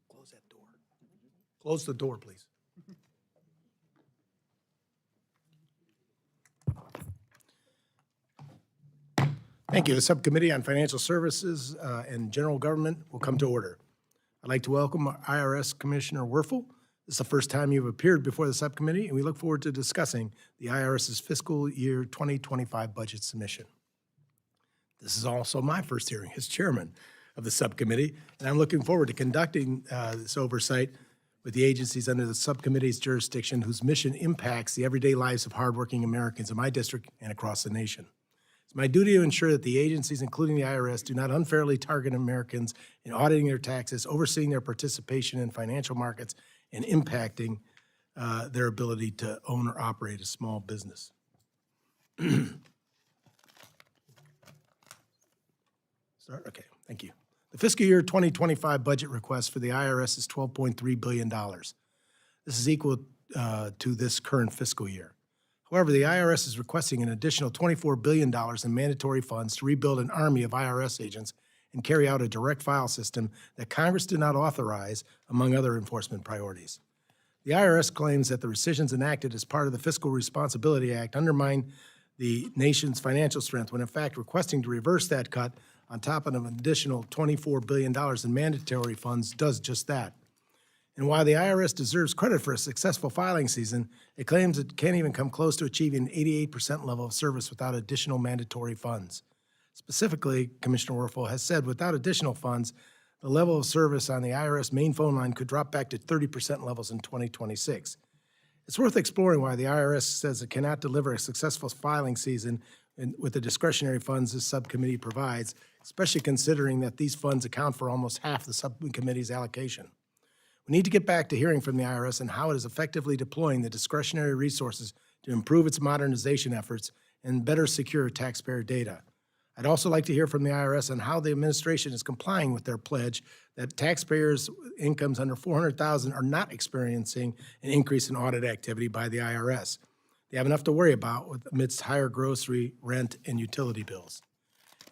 Close that door. Close the door, please. Thank you. The Subcommittee on Financial Services and General Government will come to order. I'd like to welcome IRS Commissioner Werfel. This is the first time you've appeared before the subcommittee, and we look forward to discussing the IRS's fiscal year 2025 budget submission. This is also my first hearing as chairman of the subcommittee, and I'm looking forward to conducting this oversight with the agencies under the subcommittee's jurisdiction whose mission impacts the everyday lives of hardworking Americans in my district and across the nation. It's my duty to ensure that the agencies, including the IRS, do not unfairly target Americans in auditing their taxes, overseeing their participation in financial markets, and impacting their ability to own or operate a small business. Start? Okay, thank you. The fiscal year 2025 budget request for the IRS is $12.3 billion. This is equal to this current fiscal year. However, the IRS is requesting an additional $24 billion in mandatory funds to rebuild an army of IRS agents and carry out a direct file system that Congress did not authorize, among other enforcement priorities. The IRS claims that the rescissions enacted as part of the Fiscal Responsibility Act undermine the nation's financial strength, when in fact requesting to reverse that cut on top of an additional $24 billion in mandatory funds does just that. And while the IRS deserves credit for a successful filing season, it claims it can't even come close to achieving an 88% level of service without additional mandatory funds. Specifically, Commissioner Werfel has said without additional funds, the level of service on the IRS main phone line could drop back to 30% levels in 2026. It's worth exploring why the IRS says it cannot deliver a successful filing season with the discretionary funds this subcommittee provides, especially considering that these funds account for almost half the subcommittee's allocation. We need to get back to hearing from the IRS and how it is effectively deploying the discretionary resources to improve its modernization efforts and better secure taxpayer data. I'd also like to hear from the IRS on how the administration is complying with their pledge that taxpayers' incomes under $400,000 are not experiencing an increase in audit activity by the IRS. They have enough to worry about amidst higher grocery, rent, and utility bills.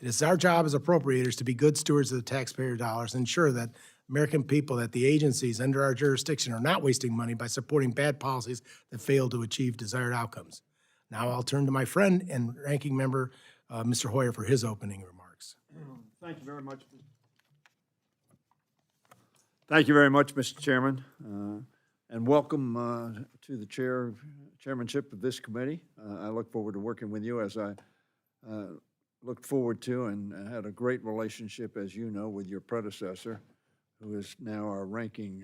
It is our job as appropriators to be good stewards of the taxpayer dollars and ensure that American people, that the agencies under our jurisdiction are not wasting money by supporting bad policies that fail to achieve desired outcomes. Now I'll turn to my friend and ranking member, Mr. Hoyer, for his opening remarks. Thank you very much. Thank you very much, Mr. Chairman, and welcome to the chairmanship of this committee. I look forward to working with you, as I looked forward to and had a great relationship, as you know, with your predecessor, who is now our ranking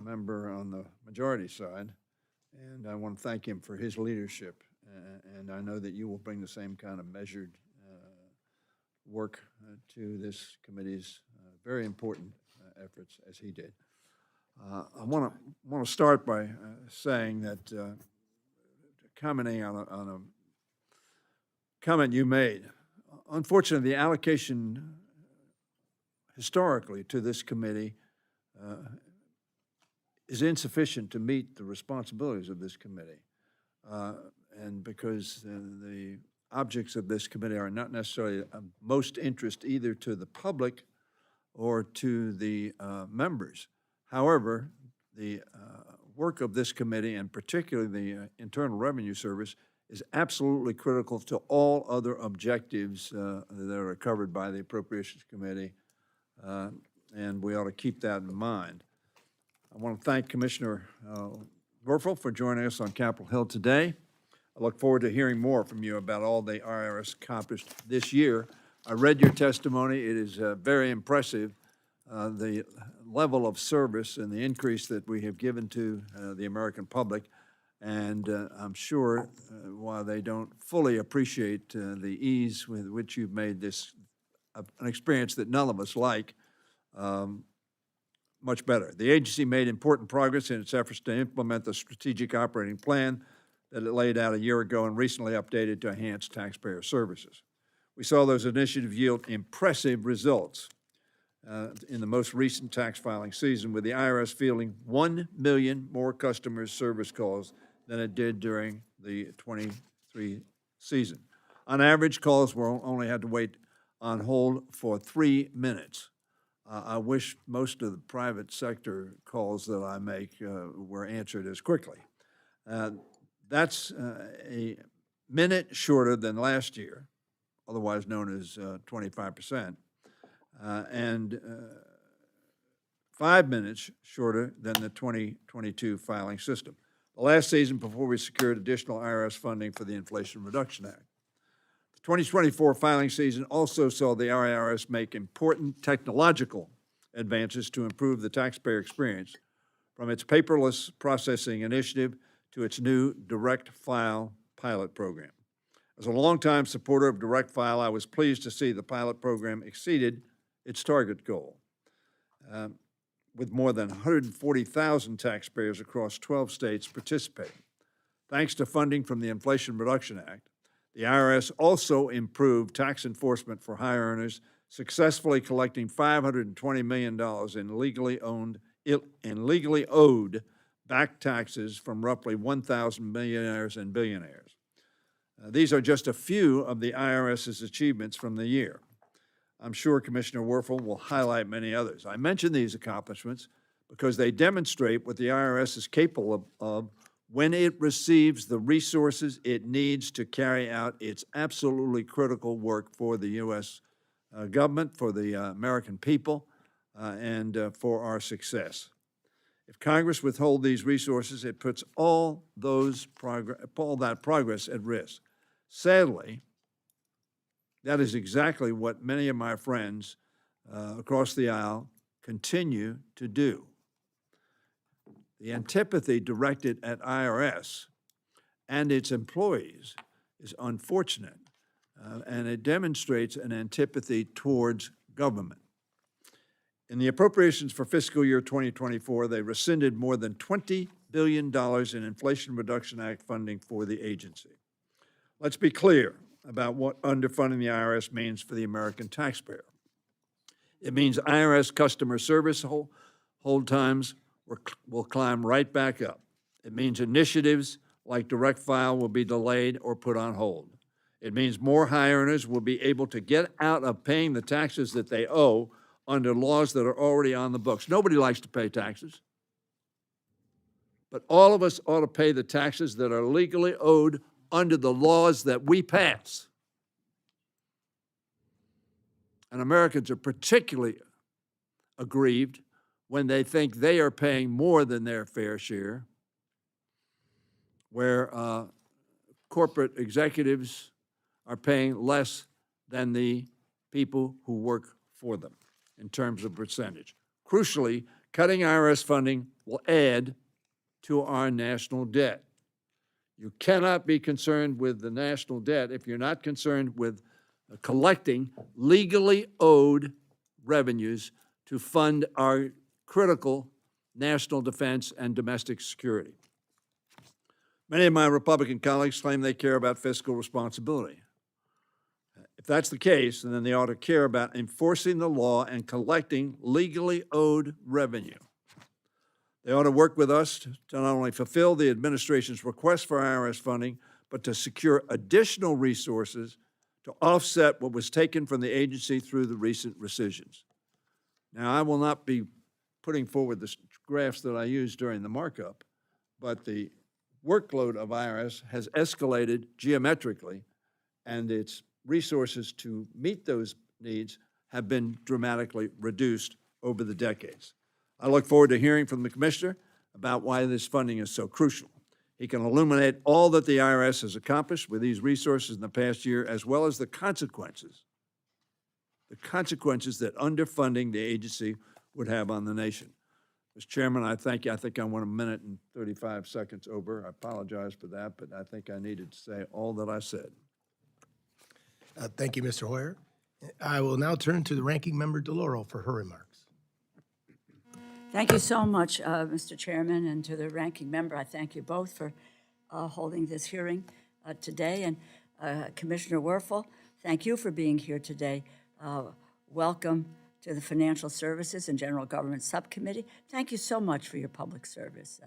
member on the majority side. And I want to thank him for his leadership. And I know that you will bring the same kind of measured work to this committee's very important efforts as he did. I want to start by saying that, commenting on a comment you made. Unfortunately, the allocation historically to this committee is insufficient to meet the responsibilities of this committee. And because the objects of this committee are not necessarily of most interest either to the public or to the members. However, the work of this committee, and particularly the Internal Revenue Service, is absolutely critical to all other objectives that are covered by the Appropriations Committee, and we ought to keep that in mind. I want to thank Commissioner Werfel for joining us on Capitol Hill today. I look forward to hearing more from you about all the IRS accomplished this year. I read your testimony. It is very impressive, the level of service and the increase that we have given to the American public. And I'm sure while they don't fully appreciate the ease with which you've made this an experience that none of us like, much better. The agency made important progress in its efforts to implement the strategic operating plan that it laid out a year ago and recently updated to enhance taxpayer services. We saw those initiatives yield impressive results in the most recent tax filing season, with the IRS fielding 1 million more customer service calls than it did during the 23 season. On average, calls only had to wait on hold for 3 minutes. I wish most of the private sector calls that I make were answered as quickly. That's a minute shorter than last year, otherwise known as 25%, and 5 minutes shorter than the 2022 filing system. The last season before we secured additional IRS funding for the Inflation Reduction Act. The 2024 filing season also saw the IRS make important technological advances to improve the taxpayer experience, from its paperless processing initiative to its new direct file pilot program. As a longtime supporter of direct file, I was pleased to see the pilot program exceeded its target goal. With more than 140,000 taxpayers across 12 states participating. Thanks to funding from the Inflation Reduction Act, the IRS also improved tax enforcement for high earners, successfully collecting $520 million in legally owed back taxes from roughly 1,000 millionaires and billionaires. These are just a few of the IRS's achievements from the year. I'm sure Commissioner Werfel will highlight many others. I mention these accomplishments because they demonstrate what the IRS is capable of when it receives the resources it needs to carry out its absolutely critical work for the U.S. Government, for the American people, and for our success. If Congress withhold these resources, it puts all that progress at risk. Sadly, that is exactly what many of my friends across the aisle continue to do. The antipathy directed at IRS and its employees is unfortunate, and it demonstrates an antipathy towards government. In the appropriations for fiscal year 2024, they rescinded more than $20 billion in Inflation Reduction Act funding for the agency. Let's be clear about what underfunding the IRS means for the American taxpayer. It means IRS customer service hold times will climb right back up. It means initiatives like direct file will be delayed or put on hold. It means more high earners will be able to get out of paying the taxes that they owe under laws that are already on the books. Nobody likes to pay taxes, but all of us ought to pay the taxes that are legally owed under the laws that we pass. And Americans are particularly aggrieved when they think they are paying more than their fair share, where corporate executives are paying less than the people who work for them in terms of percentage. Crucially, cutting IRS funding will add to our national debt. You cannot be concerned with the national debt if you're not concerned with collecting legally owed revenues to fund our critical national defense and domestic security. Many of my Republican colleagues claim they care about fiscal responsibility. If that's the case, then they ought to care about enforcing the law and collecting legally owed revenue. They ought to work with us to not only fulfill the administration's request for IRS funding, but to secure additional resources to offset what was taken from the agency through the recent rescissions. Now, I will not be putting forward the graphs that I used during the markup, but the workload of IRS has escalated geometrically, and its resources to meet those needs have been dramatically reduced over the decades. I look forward to hearing from the Commissioner about why this funding is so crucial. He can illuminate all that the IRS has accomplished with these resources in the past year, as well as the consequences that underfunding the agency would have on the nation. Mr. Chairman, I thank you. I think I went 1 minute and 35 seconds over. I apologize for that, but I think I needed to say all that I said. Thank you, Mr. Hoyer. I will now turn to the Ranking Member Delauro for her remarks. Thank you so much, Mr. Chairman, and to the Ranking Member. I thank you both for holding this hearing today. And Commissioner Werfel, thank you for being here today. Welcome to the Financial Services and General Government Subcommittee. Thank you so much for your public service.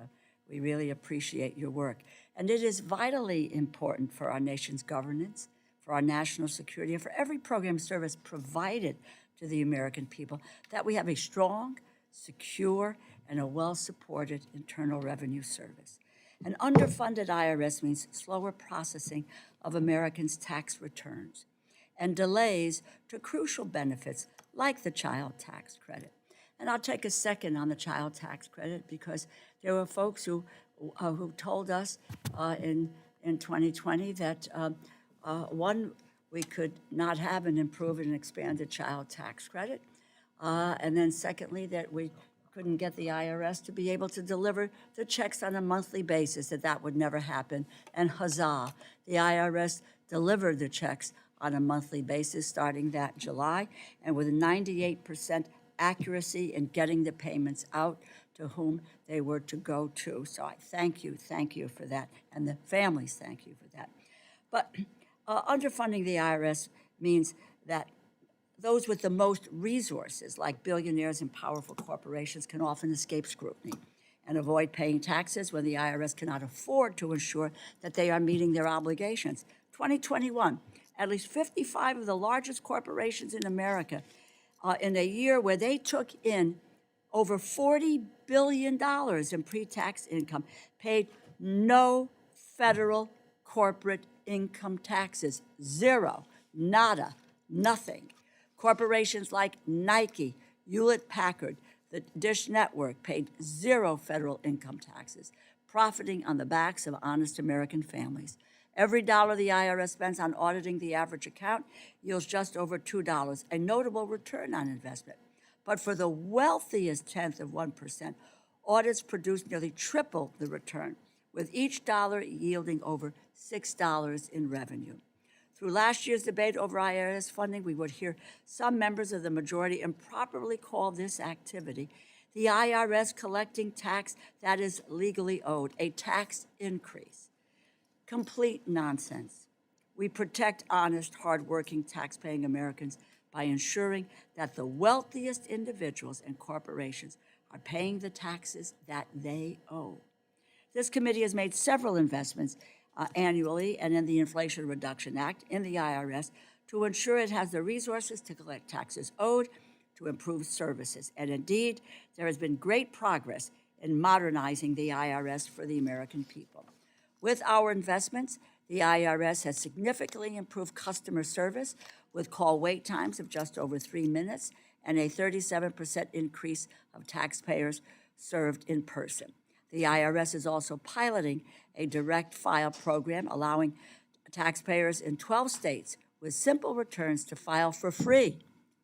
We really appreciate your work. And it is vitally important for our nation's governance, for our national security, and for every program service provided to the American people, that we have a strong, secure, and a well-supported Internal Revenue Service. An underfunded IRS means slower processing of Americans' tax returns and delays to crucial benefits like the child tax credit. And I'll take a second on the child tax credit because there were folks who told us in 2020 that one, we could not have an improved and expanded child tax credit, and then secondly, that we couldn't get the IRS to be able to deliver the checks on a monthly basis, that would never happen. And huzzah, the IRS delivered the checks on a monthly basis starting that July, and with 98% accuracy in getting the payments out to whom they were to go to. So I thank you for that, and the families thank you for that. But underfunding the IRS means that those with the most resources, like billionaires and powerful corporations, can often escape scrutiny and avoid paying taxes when the IRS cannot afford to ensure that they are meeting their obligations. 2021, at least 55 of the largest corporations in America, in a year where they took in over $40 billion in pre-tax income, paid no federal corporate income taxes, zero, nada, nothing. Corporations like Nike, Hewlett-Packard, the Dish Network paid zero federal income taxes, profiting on the backs of honest American families. Every dollar the IRS spends on auditing the average account yields just over $2, a notable return on investment. But for the wealthiest tenth of 1%, audits produce nearly triple the return, with each dollar yielding over $6 in revenue. Through last year's debate over IRS funding, we would hear some members of the majority improperly call this activity the IRS collecting tax that is legally owed, a tax increase. Complete nonsense. We protect honest, hardworking, tax-paying Americans by ensuring that the wealthiest individuals and corporations are paying the taxes that they owe. This committee has made several investments annually and in the Inflation Reduction Act in the IRS to ensure it has the resources to collect taxes owed, to improve services. And indeed, there has been great progress in modernizing the IRS for the American people. With our investments, the IRS has significantly improved customer service with call wait times of just over 3 minutes and a 37% increase of taxpayers served in person. The IRS is also piloting a direct file program allowing taxpayers in 12 states with simple returns to file for free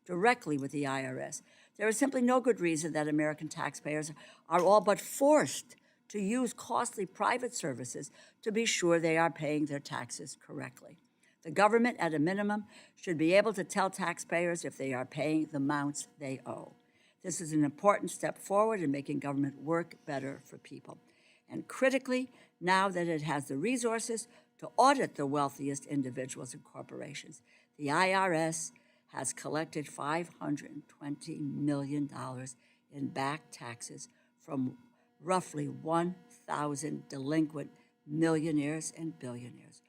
directly with the IRS. There is simply no good reason that American taxpayers are all but forced to use costly private services to be sure they are paying their taxes correctly. The government, at a minimum, should be able to tell taxpayers if they are paying the amounts they owe. This is an important step forward in making government work better for people. And critically, now that it has the resources to audit the wealthiest individuals and corporations, the IRS has collected $520 million in back taxes from roughly 1,000 delinquent millionaires and billionaires.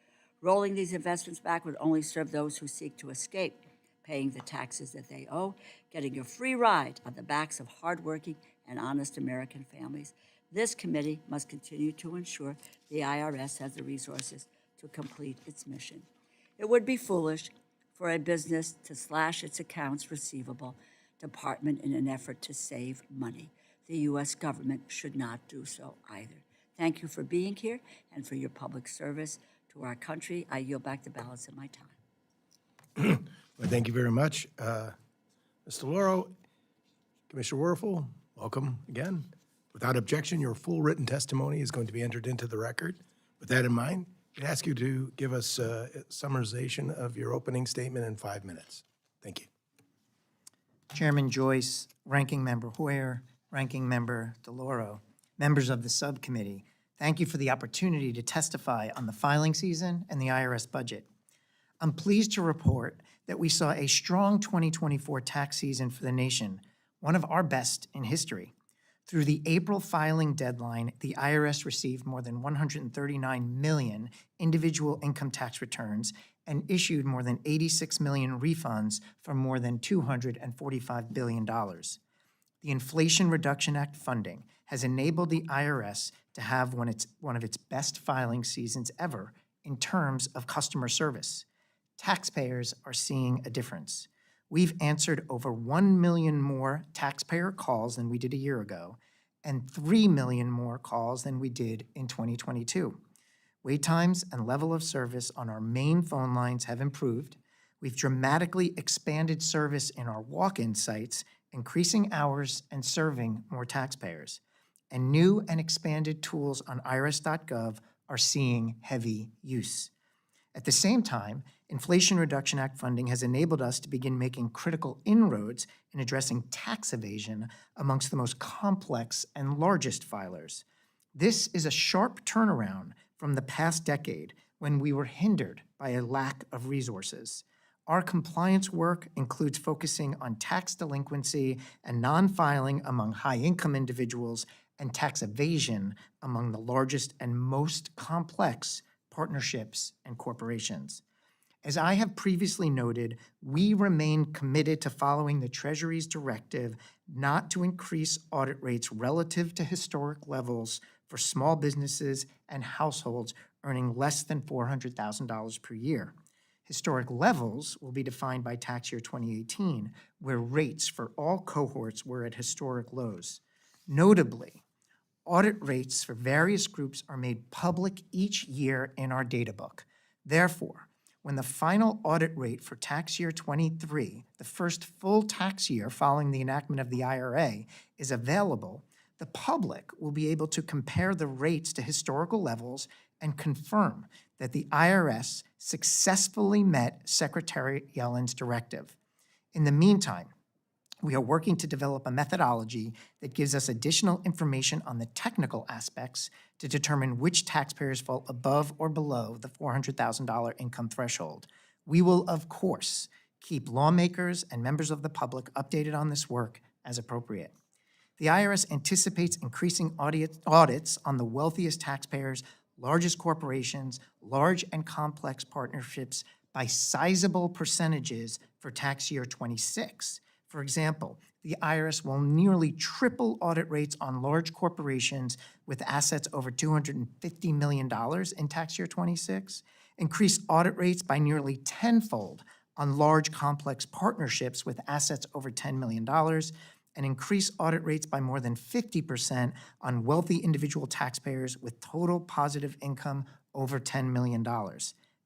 Rolling these investments back would only serve those who seek to escape paying the taxes that they owe, getting a free ride on the backs of hardworking and honest American families. This committee must continue to ensure the IRS has the resources to complete its mission. It would be foolish for a business to slash its accounts receivable department in an effort to save money. The U.S. government should not do so either. Thank you for being here and for your public service to our country. I yield back the balance of my time. Well, thank you very much. Ms. Delauro, Commissioner Werfel, welcome again. Without objection, your full written testimony is going to be entered into the record. With that in mind, I'd ask you to give us a summarization of your opening statement in 5 minutes. Thank you. Chairman Joyce, Ranking Member Hoyer, Ranking Member Delauro, members of the subcommittee, thank you for the opportunity to testify on the filing season and the IRS budget. I'm pleased to report that we saw a strong 2024 tax season for the nation, one of our best in history. Through the April filing deadline, the IRS received more than 139 million individual income tax returns and issued more than 86 million refunds for more than $245 billion. The Inflation Reduction Act funding has enabled the IRS to have one of its best filing seasons ever in terms of customer service. Taxpayers are seeing a difference. We've answered over 1 million more taxpayer calls than we did a year ago, and 3 million more calls than we did in 2022. Wait times and level of service on our main phone lines have improved. We've dramatically expanded service in our walk-in sites, increasing hours and serving more taxpayers. And new and expanded tools on irs.gov are seeing heavy use. At the same time, Inflation Reduction Act funding has enabled us to begin making critical inroads in addressing tax evasion amongst the most complex and largest filers. This is a sharp turnaround from the past decade when we were hindered by a lack of resources. Our compliance work includes focusing on tax delinquency and non-filing among high-income individuals and tax evasion among the largest and most complex partnerships and corporations. As I have previously noted, we remain committed to following the Treasury's directive not to increase audit rates relative to historic levels for small businesses and households earning less than $400,000 per year. Historic levels will be defined by tax year 2018, where rates for all cohorts were at historic lows. Notably, audit rates for various groups are made public each year in our data book. Therefore, when the final audit rate for tax year 23, the first full tax year following the enactment of the IRA, is available, the public will be able to compare the rates to historical levels and confirm that the IRS successfully met Secretary Yellen's directive. In the meantime, we are working to develop a methodology that gives us additional information on the technical aspects to determine which taxpayers fall above or below the $400,000 income threshold. We will, of course, keep lawmakers and members of the public updated on this work as appropriate. The IRS anticipates increasing audits on the wealthiest taxpayers, largest corporations, large and complex partnerships by sizable percentages for tax year 26. For example, the IRS will nearly triple audit rates on large corporations with assets over $250 million in tax year 26, increase audit rates by nearly tenfold on large complex partnerships with assets over $10 million, and increase audit rates by more than 50% on wealthy individual taxpayers with total positive income over $10 million.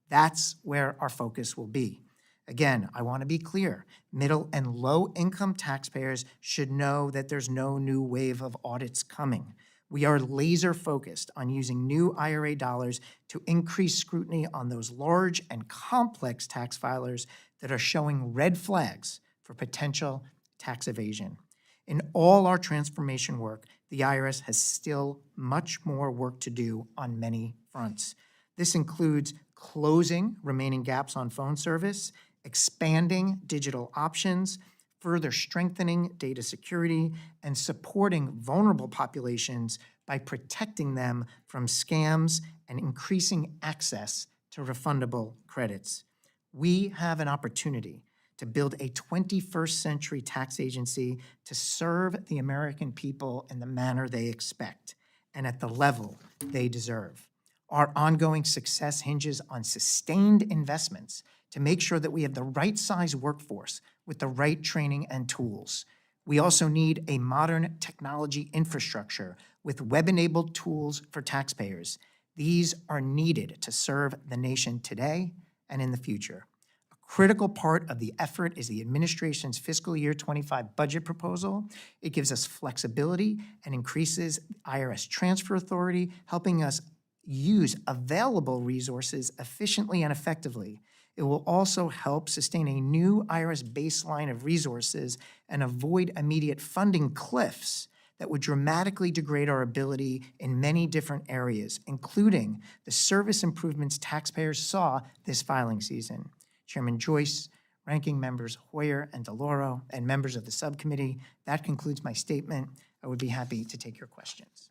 That's where our focus will be. Again, I want to be clear, middle and low-income taxpayers should know that there's no new wave of audits coming. We are laser-focused on using new IRA dollars to increase scrutiny on those large and complex tax filers that are showing red flags for potential tax evasion. In all our transformation work, the IRS has still much more work to do on many fronts. This includes closing remaining gaps on phone service, expanding digital options, further strengthening data security, and supporting vulnerable populations by protecting them from scams and increasing access to refundable credits. We have an opportunity to build a 21st century tax agency to serve the American people in the manner they expect and at the level they deserve. Our ongoing success hinges on sustained investments to make sure that we have the right size workforce with the right training and tools. We also need a modern technology infrastructure with web-enabled tools for taxpayers. These are needed to serve the nation today and in the future. A critical part of the effort is the administration's fiscal year 25 budget proposal. It gives us flexibility and increases IRS transfer authority, helping us use available resources efficiently and effectively. It will also help sustain a new IRS baseline of resources and avoid immediate funding cliffs that would dramatically degrade our ability in many different areas, including the service improvements taxpayers saw this filing season. Chairman Joyce, Ranking Members Hoyer and Delauro, and members of the subcommittee, that concludes my statement. I would be happy to take your questions.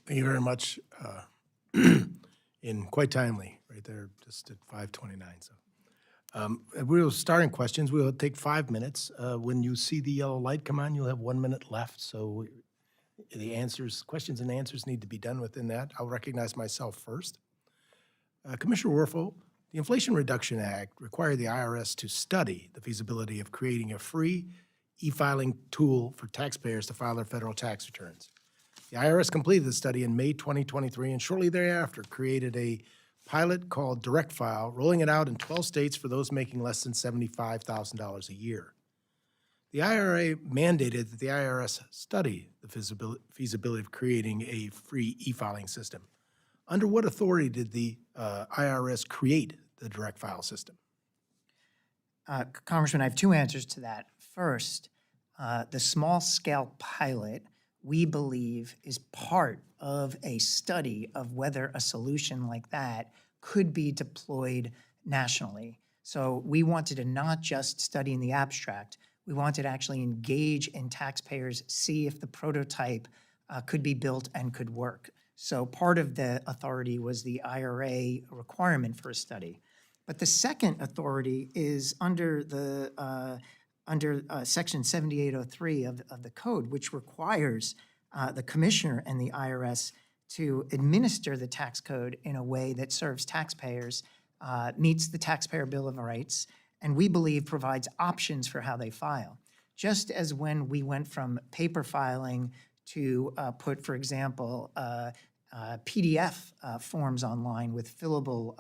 Thank you very much. And quite timely, right there, just at 5:29. So we'll start in questions. We'll take 5 minutes. When you see the yellow light come on, you'll have 1 minute left. So the answers, questions and answers need to be done within that. I'll recognize myself first. Commissioner Werfel, the Inflation Reduction Act required the IRS to study the feasibility of creating a free e-filing tool for taxpayers to file their federal tax returns. The IRS completed the study in May 2023 and shortly thereafter created a pilot called Direct File, rolling it out in 12 states for those making less than $75,000 a year. The IRA mandated that the IRS study the feasibility of creating a free e-filing system. Under what authority did the IRS create the Direct File system? Congressman, I have two answers to that. First, the small-scale pilot, we believe, is part of a study of whether a solution like that could be deployed nationally. So we wanted to not just study in the abstract, we wanted to actually engage in taxpayers, see if the prototype could be built and could work. So part of the authority was the IRA requirement for a study. But the second authority is under Section 7803 of the code, which requires the commissioner and the IRS to administer the tax code in a way that serves taxpayers, meets the Taxpayer Bill of Rights, and we believe provides options for how they file. Just as when we went from paper filing to put, for example, PDF forms online with fillable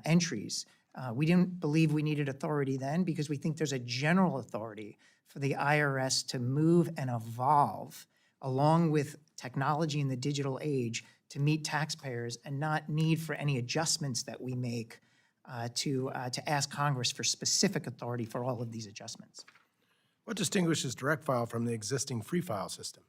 entries. We didn't believe we needed authority then because we think there's a general authority for the IRS to move and evolve along with technology in the digital age to meet taxpayers and not need for any adjustments that we make to ask Congress for specific authority for all of these adjustments. What distinguishes Direct File from the existing free file system?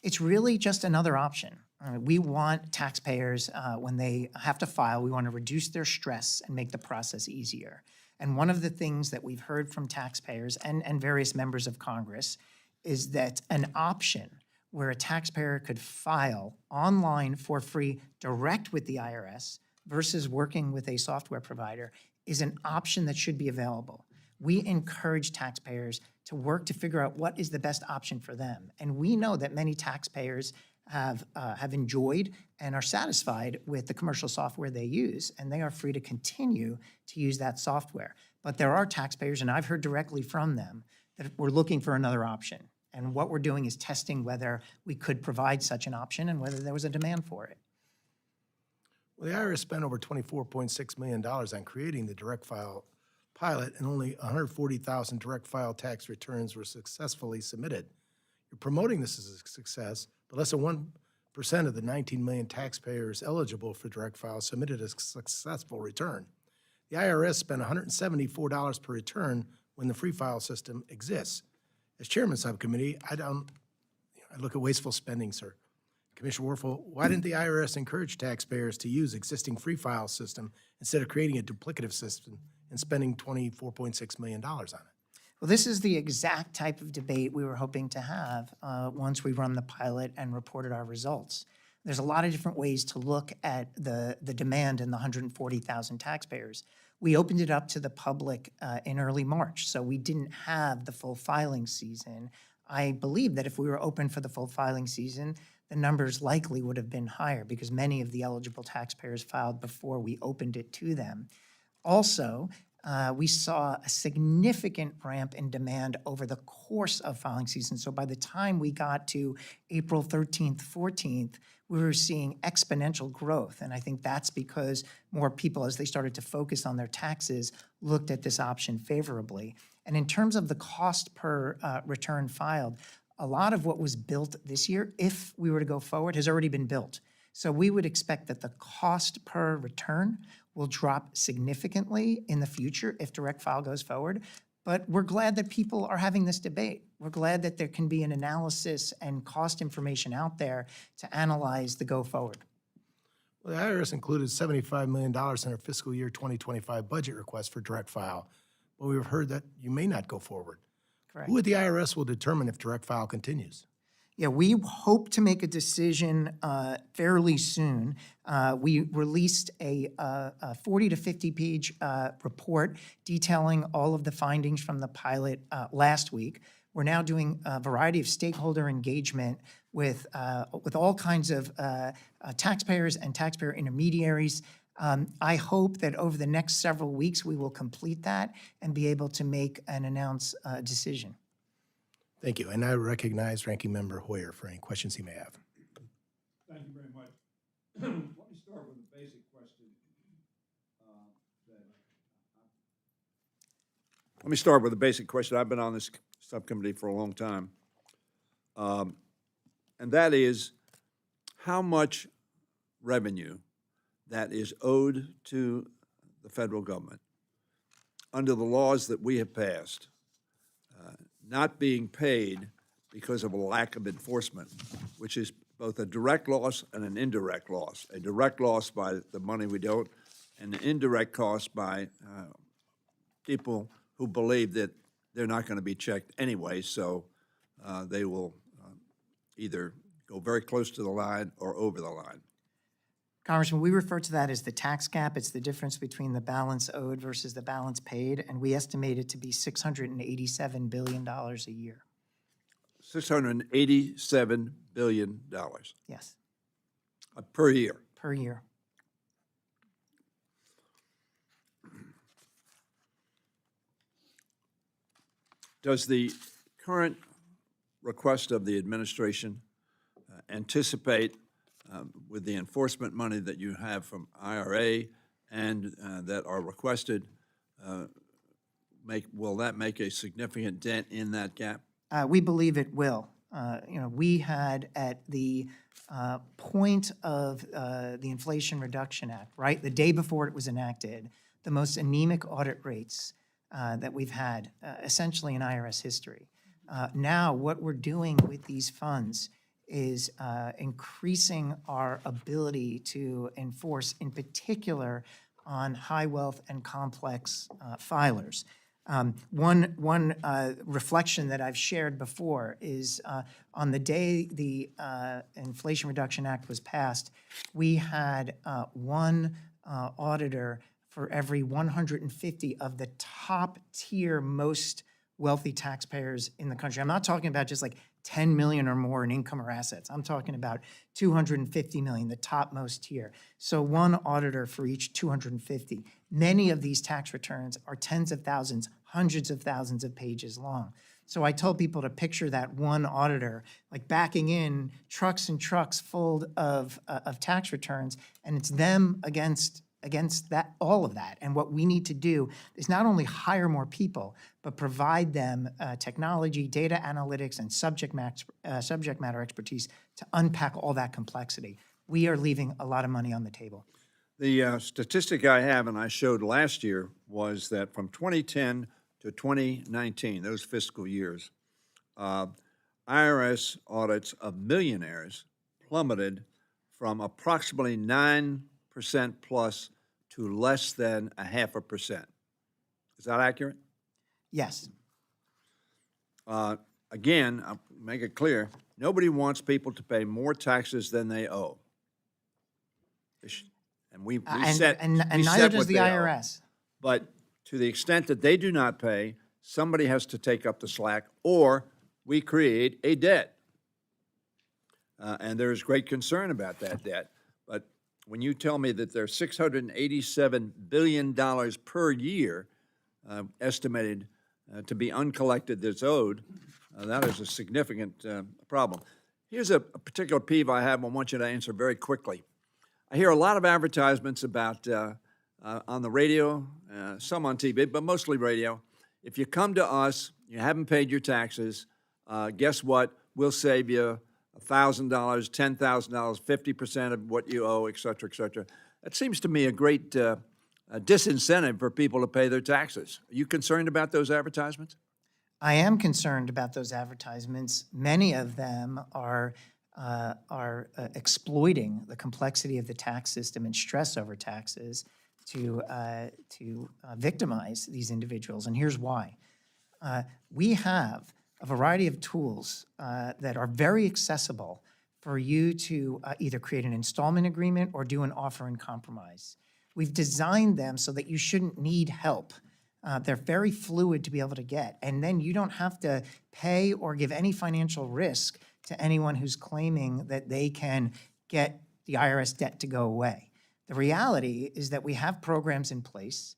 It's really just another option. We want taxpayers, when they have to file, we want to reduce their stress and make the process easier. And one of the things that we've heard from taxpayers and various members of Congress is that an option where a taxpayer could file online for free direct with the IRS versus working with a software provider is an option that should be available. We encourage taxpayers to work to figure out what is the best option for them. And we know that many taxpayers have enjoyed and are satisfied with the commercial software they use, and they are free to continue to use that software. But there are taxpayers, and I've heard directly from them, that we're looking for another option. And what we're doing is testing whether we could provide such an option and whether there was a demand for it. Well, the IRS spent over $24.6 million on creating the Direct File pilot, and only 140,000 Direct File tax returns were successfully submitted. You're promoting this as a success, but less than 1% of the 19 million taxpayers eligible for Direct File submitted a successful return. The IRS spent $174 per return when the free file system exists. As chairman of the subcommittee, I look at wasteful spending, sir. Commissioner Werfel, why didn't the IRS encourage taxpayers to use existing free file system instead of creating a duplicative system and spending $24.6 million on it? Well, this is the exact type of debate we were hoping to have once we run the pilot and reported our results. There's a lot of different ways to look at the demand in the 140,000 taxpayers. We opened it up to the public in early March, so we didn't have the full filing season. I believe that if we were open for the full filing season, the numbers likely would have been higher because many of the eligible taxpayers filed before we opened it to them. Also, we saw a significant ramp in demand over the course of filing season. So by the time we got to April 13th, 14th, we were seeing exponential growth. And I think that's because more people, as they started to focus on their taxes, looked at this option favorably. And in terms of the cost per return filed, a lot of what was built this year, if we were to go forward, has already been built. So we would expect that the cost per return will drop significantly in the future if Direct File goes forward. But we're glad that people are having this debate. We're glad that there can be an analysis and cost information out there to analyze the go forward. Well, the IRS included $75 million in our fiscal year 2025 budget request for Direct File, but we've heard that you may not go forward. Correct. Who at the IRS will determine if direct file continues? Yeah, we hope to make a decision fairly soon. We released a 40 to 50-page report detailing all of the findings from the pilot last week. We're now doing a variety of stakeholder engagement with all kinds of taxpayers and taxpayer intermediaries. I hope that over the next several weeks, we will complete that and be able to make and announce a decision. Thank you. And I recognize Ranking Member Hoyer for any questions he may have. Thank you very much. Let me start with a basic question. Let me start with a basic question. I've been on this subcommittee for a long time. And that is, how much revenue that is owed to the federal government under the laws that we have passed, not being paid because of a lack of enforcement, which is both a direct loss and an indirect loss. A direct loss by the money we don't, and an indirect cost by people who believe that they're not going to be checked anyway, so they will either go very close to the line or over the line. Congressman, we refer to that as the tax gap. It's the difference between the balance owed versus the balance paid, and we estimate it to be $687 billion a year. $687 billion Yes, per year. per year. Does the current request of the administration anticipate, with the enforcement money that you have from IRA and that are requested, will that make a significant dent in that gap? We believe it will. We had at the point of the Inflation Reduction Act, right, the day before it was enacted, the most anemic audit rates that we've had, essentially in IRS history. Now, what we're doing with these funds is increasing our ability to enforce, in particular, on high wealth and complex filers. One reflection that I've shared before is on the day the Inflation Reduction Act was passed, we had one auditor for every 150 of the top tier most wealthy taxpayers in the country. I'm not talking about just like 10 million or more in income or assets. I'm talking about 250 million, the topmost tier. So one auditor for each 250. Many of these tax returns are tens of thousands, hundreds of thousands of pages long. So I told people to picture that one auditor like backing in trucks and trucks full of tax returns, and it's them against that, all of that. And what we need to do is not only hire more people, but provide them technology, data analytics, and subject matter expertise to unpack all that complexity. We are leaving a lot of money on the table. The statistic I have, and I showed last year, was that from 2010 to 2019, those fiscal years, IRS audits of millionaires plummeted from approximately 9% plus to less than 0.5%. Is that accurate? Yes. Again, I'll make it clear, nobody wants people to pay more taxes than they owe. And we set And we neither set does what the they owe. IRS. But to the extent that they do not pay, somebody has to take up the slack, or we create a debt. And there's great concern about that debt. But when you tell me that there's $687 billion per year estimated to be uncollected that's owed, that is a significant problem. Here's a particular peeve I have I want you to answer very quickly. I hear a lot of advertisements about, on the radio, some on TV, but mostly radio. If you come to us, you haven't paid your taxes, guess what? We'll save you $1,000, $10,000, 50% of what you owe, et cetera, et cetera. That seems to me a great disincentive for people to pay their taxes. Are you concerned about those advertisements? I am concerned about those advertisements. Many of them are exploiting the complexity of the tax system and stress over taxes victimize these individuals, and here's why. We have a variety of tools that are very accessible for you to either create an installment agreement or do an offer in compromise. We've designed them so that you shouldn't need help. They're very fluid to be able to get, and then you don't have to pay or give any financial risk to anyone who's claiming that they can get the IRS debt to go away. The reality is that we have programs in place.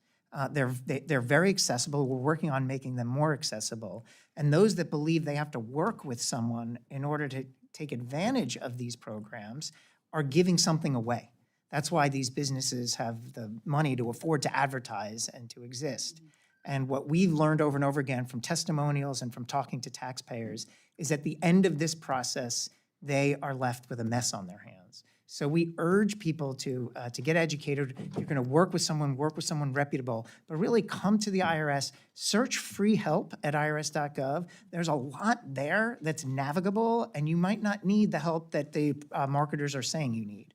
They're very accessible. We're working on making them more accessible. And those that believe they have to work with someone in order to take advantage of these programs are giving something away. That's why these businesses have the money to afford to advertise and to exist. And what we've learned over and over again from testimonials and from talking to taxpayers is at the end of this process, they are left with a mess on their hands. So we urge people to get educated. You're going to work with someone reputable, but really come to the IRS, search free help at irs.gov. There's a lot there that's navigable, and you might not need the help that the marketers are saying you need.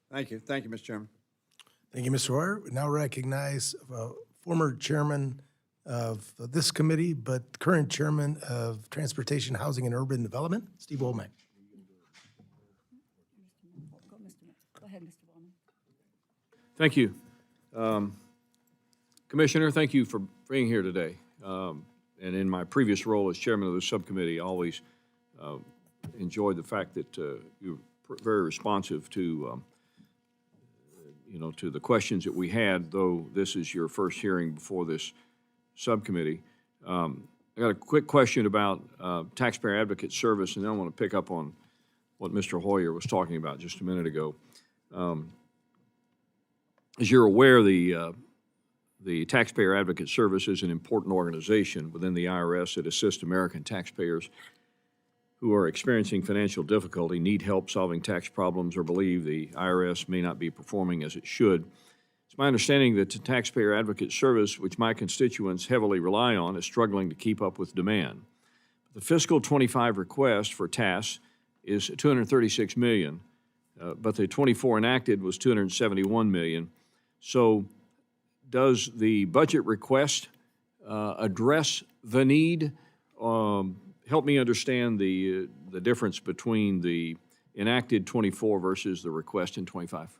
Thank you. Thank you, Mr. Chairman. Thank you, Mr. Royer. We now recognize former chairman of this committee, but current chairman of Transportation, Housing, and Urban Development, Steve Womack. Go ahead, Mr. Bowman. Thank you. Commissioner, thank you for being here today. And in my previous role as chairman of the subcommittee, I always enjoyed the fact that you were very responsive to, to the questions that we had, though this is your first hearing before this subcommittee. I got a quick question about Taxpayer Advocate Service, and then I want to pick up on what Mr. Hoyer was talking about just a minute ago. As you're aware, the Taxpayer Advocate Service is an important organization within the IRS that assists American taxpayers who are experiencing financial difficulty, need help solving tax problems, or believe the IRS may not be performing as it should. It's my understanding that the Taxpayer Advocate Service, which my constituents heavily rely on, is struggling to keep up with demand. The fiscal 25 request for TAS is $236 million, but the 24 enacted was $271 million. So does the budget request address the need? Help me understand the difference between the enacted 24 versus the request in 25.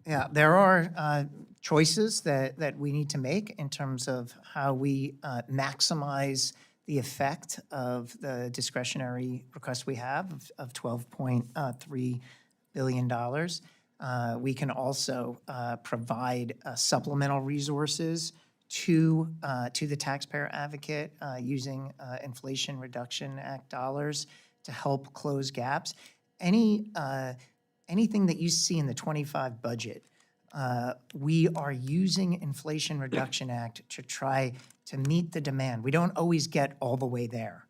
Yeah, there are choices that we need to make in terms of how we maximize the effect of the discretionary request we have of $12.3 billion. We can also provide supplemental resources to the taxpayer advocate using Inflation Reduction Act dollars to help close gaps. Anything that you see in the 25 budget, we are using Inflation Reduction Act to try to meet the demand. We don't always get all the way there.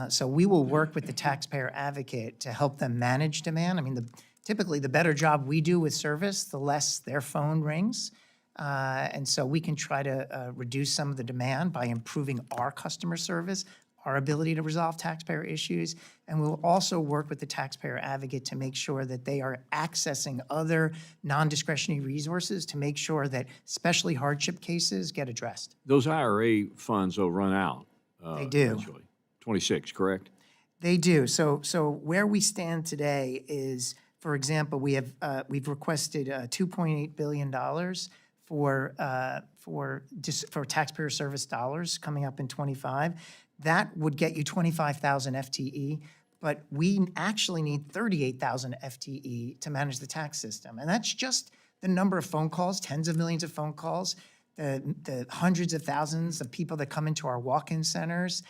So we will work with the taxpayer advocate to help them manage demand. I mean, typically the better job we do with service, the less their phone rings. And so we can try to reduce some of the demand by improving our customer service, our ability to resolve taxpayer issues, and we'll also work with the taxpayer advocate to make sure that they are accessing other non-discretionary resources to make sure that especially hardship cases get addressed. Those IRA funds, though, run out. They do. Eventually. 26, correct? They do. So where we stand today is, for example, we've requested $2.8 billion for taxpayer service dollars coming up in 25. That would get you 25,000 FTE, but we actually need 38,000 FTE to manage the tax system. And that's just the number of phone calls, tens of millions of phone calls, the hundreds of thousands of people that come into our walk-in centers,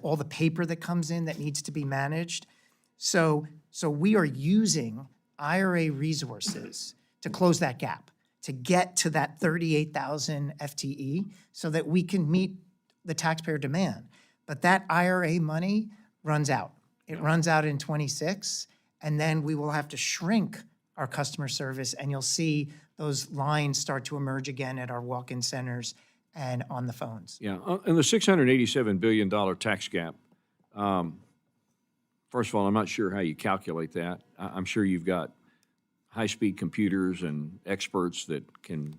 all the paper that comes in that needs to be managed. So we are using IRA resources to close that gap, to get to that 38,000 FTE so that we can meet the taxpayer demand. But that IRA money runs out. It runs out in 26, and then we will have to shrink our customer service, and you'll see those lines start to emerge again at our walk-in centers and on the phones. Yeah, and the $687 billion tax gap, first of all, I'm not sure how you calculate that. I'm sure you've got high-speed computers and experts that can,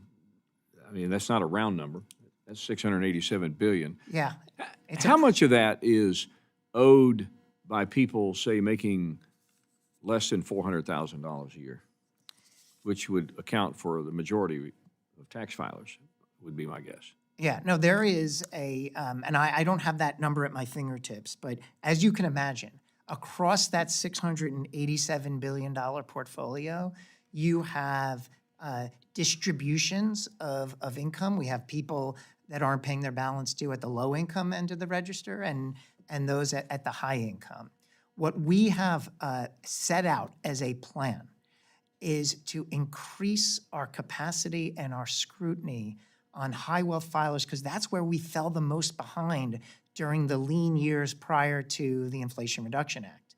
I mean, that's not a round number. That's $687 billion. Yeah. How much of that is owed by people, say, making less than $400,000 a year, which would account for the majority of tax filers, would be my guess. Yeah, no, there is and I don't have that number at my fingertips, but as you can imagine, across that $687 billion portfolio, you have distributions of income. We have people that aren't paying their balance due at the low income end of the register and those at the high income. What we have set out as a plan is to increase our capacity and our scrutiny on high wealth filers, because that's where we fell the most behind during the lean years prior to the Inflation Reduction Act.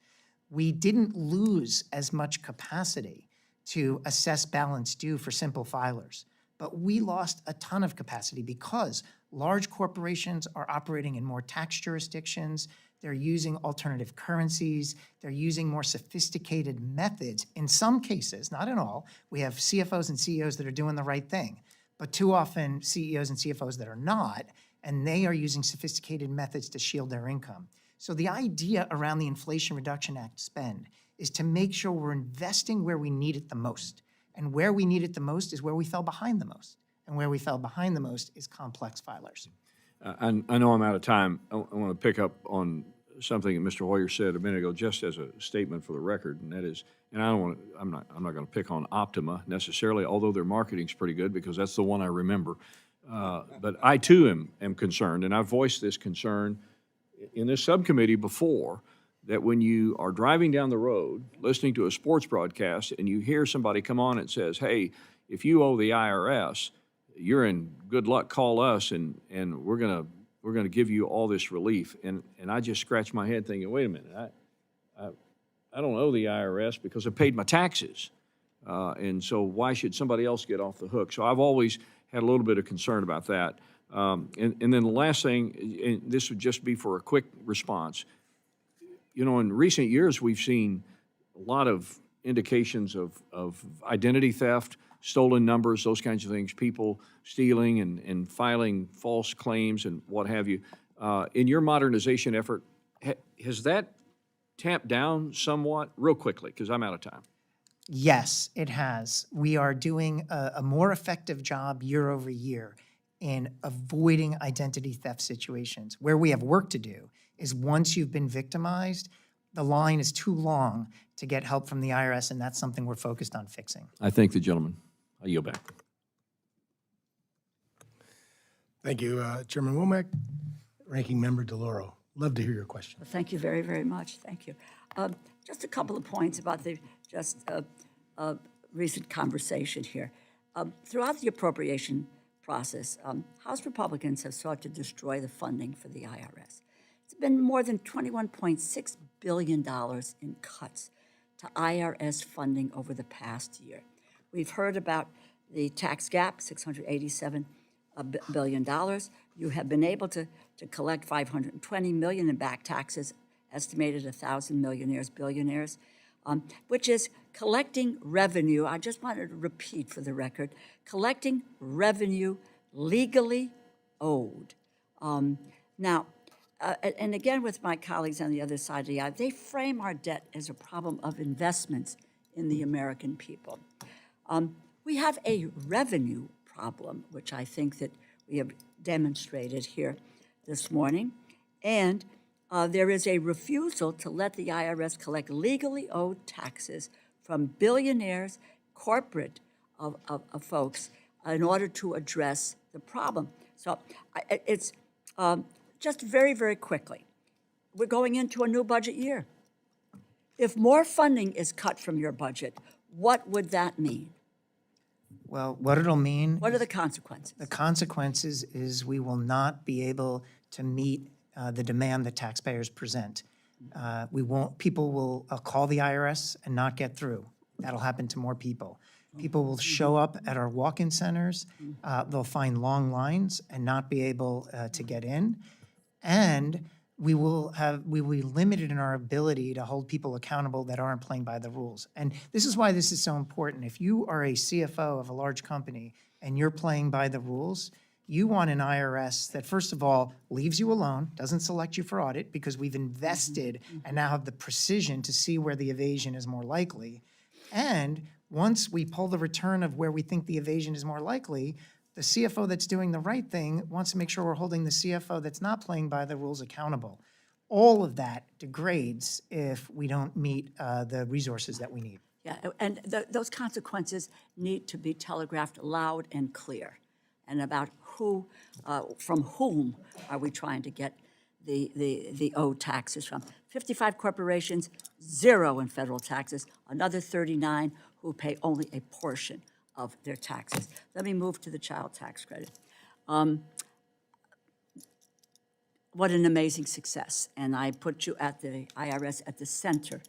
We didn't lose as much capacity to assess balance due for simple filers, but we lost a ton of capacity because large corporations are operating in more tax jurisdictions, they're using alternative currencies, they're using more sophisticated methods. In some cases, not in all, we have CFOs and CEOs that are doing the right thing, but too often CEOs and CFOs that are not, and they are using sophisticated methods to shield their income. So the idea around the Inflation Reduction Act spend is to make sure we're investing where we need it the most. And where we need it the most is where we fell behind the most. And where we fell behind the most is complex filers. I know I'm out of time. I want to pick up on something that Mr. Hoyer said a minute ago, just as a statement for the record, and that is, and I'm not going to pick on Optima necessarily, although their marketing's pretty good because that's the one I remember. But I too am concerned, and I've voiced this concern in this subcommittee before, that when you are driving down the road, listening to a sports broadcast, and you hear somebody come on and says, hey, if you owe the IRS, you're in good luck, call us, and we're gonna give you all this relief. And I just scratch my head thinking, wait a minute, I don't owe the IRS because I paid my taxes. And so why should somebody else get off the hook? So I've always had a little bit of concern about that. And then the last thing, and this would just be for a quick response. You know, in recent years, we've seen a lot of indications of identity theft, stolen numbers, those kinds of things, people stealing and filing false claims and what have you. In your modernization effort, has that tamped down somewhat? Real quickly, because I'm out of time. Yes, it has. We are doing a more effective job year over year in avoiding identity theft situations. Where we have work to do is once you've been victimized, the line is too long to get help from the IRS, and that's something we're focused on fixing. I thank the gentleman. I yield back. Thank you, Chairman Womack. Ranking Member Delauro. Love to hear your question. Well, thank you very, very much. Thank you. Just a couple of points about the recent conversation here. Throughout the appropriation process, House Republicans have sought to destroy the funding for the IRS. It's been more than $21.6 billion in cuts to IRS funding over the past year. We've heard about the tax gap, $687 billion. You have been able to collect $520 million in back taxes, estimated 1,000 millionaires, billionaires, which is collecting revenue. I just wanted to repeat for the record, collecting revenue legally owed. Now, and again, with my colleagues on the other side of the aisle, they frame our debt as a problem of investments in the American people. We have a revenue problem, which I think that we have demonstrated here this morning, and there is a refusal to let the IRS collect legally owed taxes from billionaires, corporate of folks, in order to address the problem. So it's just very, very quickly. We're going into a new budget year. If more funding is cut from your budget, what would that mean? Well, what it'll mean, What are the consequences? the consequences is we will not be able to meet the demand that taxpayers present. People will call the IRS and not get through. That'll happen to more people. People will show up at our walk-in centers. They'll find long lines and not be able to get in. And we will be limited in our ability to hold people accountable that aren't playing by the rules. And this is why this is so important. If you are a CFO of a large company and you're playing by the rules, you want an IRS that, first of all, leaves you alone, doesn't select you for audit because we've invested and now have the precision to see where the evasion is more likely. And once we pull the return of where we think the evasion is more likely, the CFO that's doing the right thing wants to make sure we're holding the CFO that's not playing by the rules accountable. All of that degrades if we don't meet the resources that we need. Yeah, and those consequences need to be telegraphed loud and clear, and about who, from whom are we trying to get the owed taxes from. 55 corporations, 0 in federal taxes, another 39 who pay only a portion of their taxes. Let me move to the child tax credit. What an amazing success, and I put you at the IRS at the center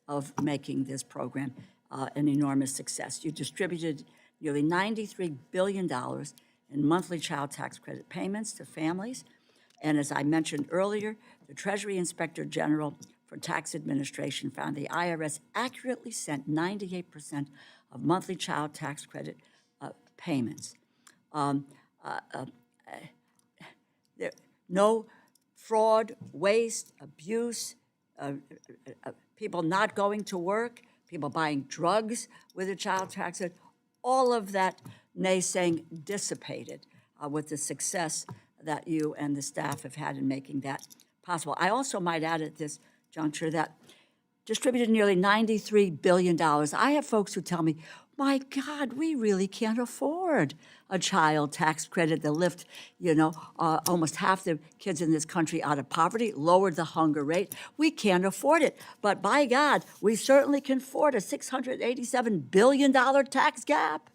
of making this program an enormous success. You distributed nearly $93 billion in monthly child tax credit payments to families, and as I mentioned earlier, the Treasury Inspector General for Tax Administration found the IRS accurately sent 98% of monthly child tax credit payments. No fraud, waste, abuse, people not going to work, people buying drugs with a child tax credit, all of that naysaying dissipated with the success that you and the staff have had in making that possible. I also might add at this juncture that distributed nearly $93 billion. I have folks who tell me, my God, we really can't afford a child tax credit that lift, almost half the kids in this country out of poverty, lowered the hunger rate. We can't afford it. But by God, we certainly can afford a $687 billion tax gap.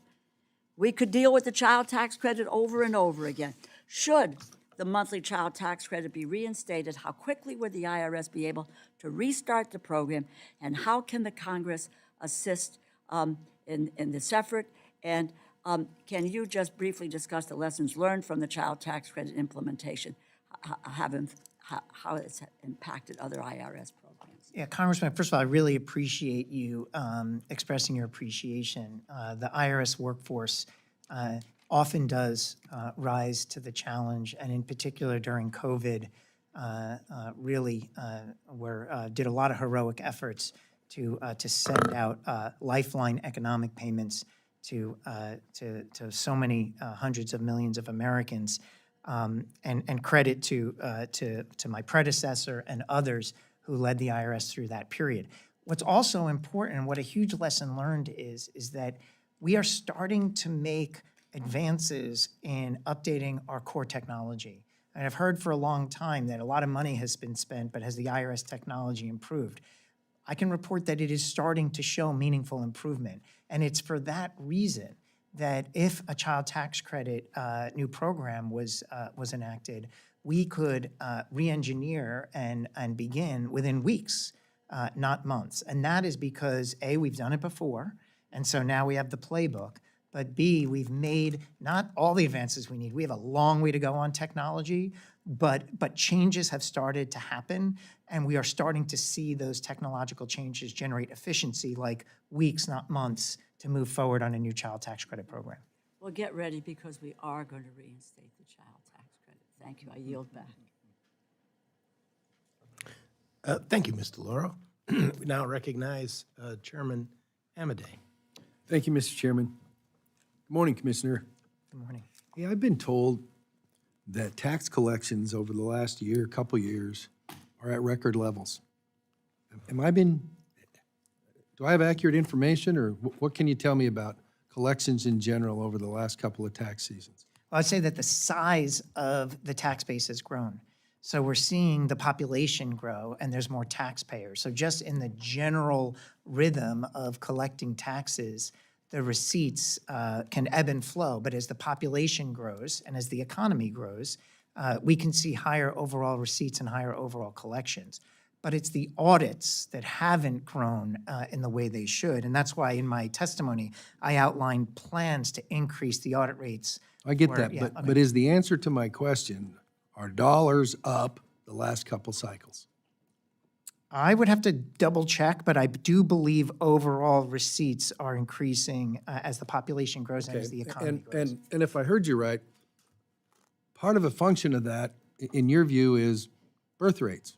We could deal with the child tax credit over and over again. Should the monthly child tax credit be reinstated, how quickly would the IRS be able to restart the program, and how can the Congress assist in this effort? And can you just briefly discuss the lessons learned from the child tax credit implementation, how it's impacted other IRS programs? Yeah, Congressman, first of all, I really appreciate you expressing your appreciation. The IRS workforce often does rise to the challenge, and in particular during COVID, really did a lot of heroic efforts to send out lifeline economic payments to so many hundreds of millions of Americans, and credit to my predecessor and others who led the IRS through that period. What's also important, and what a huge lesson learned is that we are starting to make advances in updating our core technology. And I've heard for a long time that a lot of money has been spent, but has the IRS technology improved? I can report that it is starting to show meaningful improvement. And it's for that reason that if a child tax credit new program was enacted, we could re-engineer and begin within weeks, not months. And that is because A, we've done it before, and so now we have the playbook, but B, we've made not all the advances we need. We have a long way to go on technology, but changes have started to happen, and we are starting to see those technological changes generate efficiency, like weeks, not months, to move forward on a new child tax credit program. Well, get ready, because we are going to reinstate the child tax credit. Thank you. I yield back. Thank you, Ms. Delauro. We now recognize Chairman Amadei. Thank you, Mr. Chairman. Good morning, Commissioner. Good morning. Yeah, I've been told that tax collections over the last couple years, are at record levels. Do I have accurate information, or what can you tell me about collections in general over the last couple of tax seasons? Well, I'd say that the size of the tax base has grown. So we're seeing the population grow, and there's more taxpayers. So just in the general rhythm of collecting taxes, the receipts can ebb and flow. But as the population grows and as the economy grows, we can see higher overall receipts and higher overall collections. But it's the audits that haven't grown in the way they should. And that's why in my testimony, I outlined plans to increase the audit rates. I get Or- that, yeah, but is the answer to my question, are dollars up the last couple cycles? I would have to double check, but I do believe overall receipts are increasing as the population grows and as the economy grows. And if I heard you right, part of a function of that, in your view, is birth rates.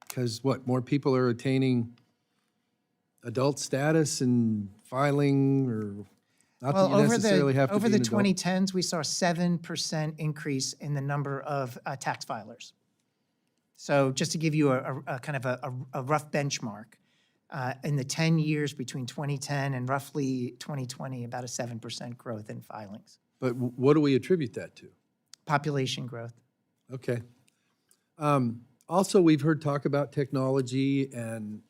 Because what, more people are attaining adult status and filing, or not that Well, you necessarily have to over be the an adult? 2010s, we saw a 7% increase in the number of tax filers. So just to give you a kind of a rough benchmark, in the 10 years between 2010 and roughly 2020, about a 7% growth in filings. But what do we attribute that to? Population growth. Okay. Also, we've heard talk about technology and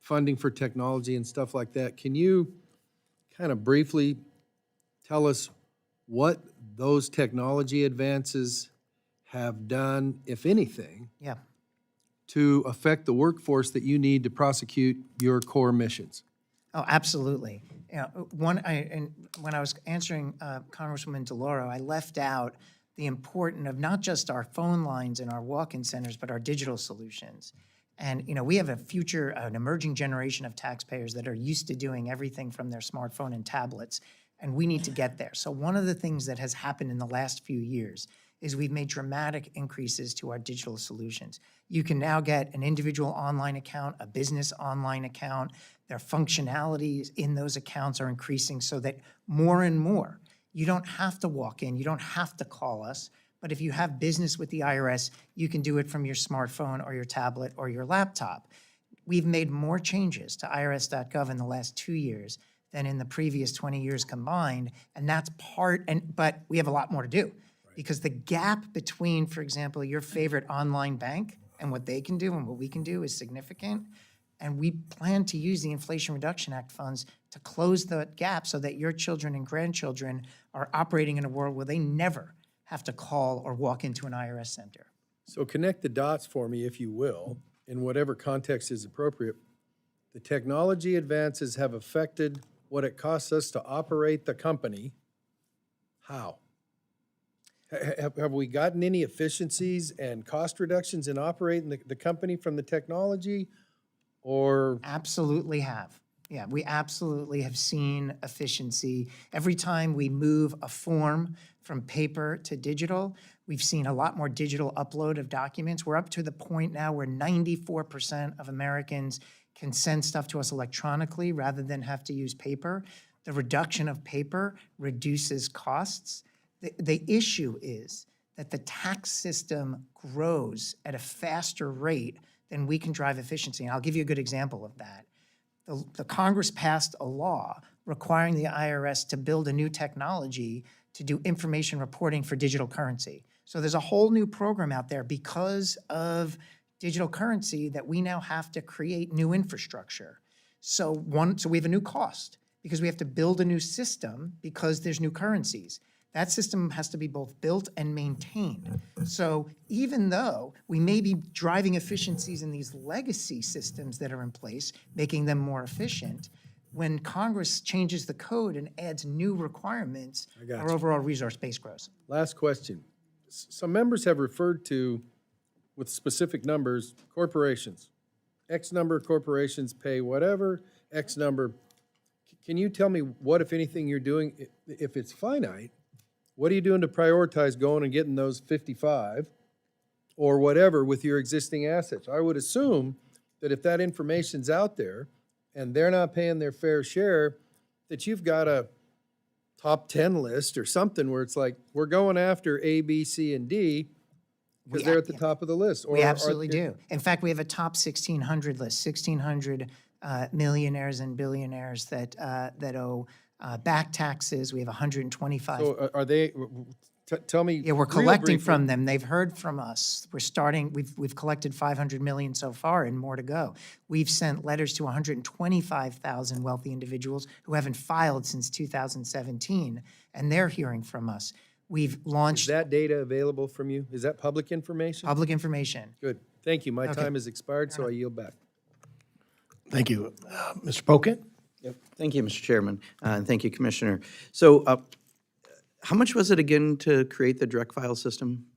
funding for technology and stuff like that. Can you kind of briefly tell us what those technology advances have done, if anything, Yeah. to affect the workforce that you need to prosecute your core missions? Oh, absolutely. You know, when I was answering Congresswoman Delauro, I left out the importance of not just our phone lines and our walk-in centers, but our digital solutions. And, you know, we have an emerging generation of taxpayers that are used to doing everything from their smartphone and tablets, and we need to get there. So one of the things that has happened in the last few years is we've made dramatic increases to our digital solutions. You can now get an individual online account, a business online account. Their functionalities in those accounts are increasing so that more and more, you don't have to walk in, you don't have to call us, but if you have business with the IRS, you can do it from your smartphone or your tablet or your laptop. We've made more changes to irs.gov in the last 2 years than in the previous 20 years combined, and that's but we have a lot more to do. Because the gap between, for example, your favorite online bank and what they can do and what we can do is significant. And we plan to use the Inflation Reduction Act funds to close the gap so that your children and grandchildren are operating in a world where they never have to call or walk into an IRS center. So connect the dots for me, if you will, in whatever context is appropriate. The technology advances have affected what it costs us to operate the company. How? Have we gotten any efficiencies and cost reductions in operating the company from the technology, or? Absolutely have. Yeah, we absolutely have seen efficiency. Every time we move a form from paper to digital, we've seen a lot more digital upload of documents. We're up to the point now where 94% of Americans can send stuff to us electronically rather than have to use paper. The reduction of paper reduces costs. The issue is that the tax system grows at a faster rate than we can drive efficiency. And I'll give you a good example of that. The Congress passed a law requiring the IRS to build a new technology to do information reporting for digital currency. So there's a whole new program out there because of digital currency that we now have to create new infrastructure. So we have a new cost because we have to build a new system because there's new currencies. That system has to be both built and maintained. So even though we may be driving efficiencies in these legacy systems that are in place, making them more efficient, when Congress changes the code and adds new requirements, our overall resource base grows. Last question. Some members have referred to, with specific numbers, corporations. X number of corporations pay whatever, X number. Can you tell me what, if anything, you're doing, if it's finite, what are you doing to prioritize going and getting those 55 or whatever with your existing assets? I would assume that if that information's out there and they're not paying their fair share, that you've got a top 10 list or something where it's like, we're going after A, B, C, and D because they're at the top of the list. We absolutely do. In fact, we have a top 1,600 list, 1,600 millionaires and billionaires that owe back taxes. We have 125. So are they, tell me. Yeah, we're real collecting briefly. from them. They've heard from us. We've collected 500 million so far and more to go. We've sent letters to 125,000 wealthy individuals who haven't filed since 2017, and they're hearing from us. We've Is launched that data available from you? Is that public information? public information. Good. Thank you. My Okay. time has expired, so I yield back. Thank you. Mr. Pocan? Yep. Thank you, Mr. Chairman, and thank you, Commissioner. So how much was it again to create the direct file system?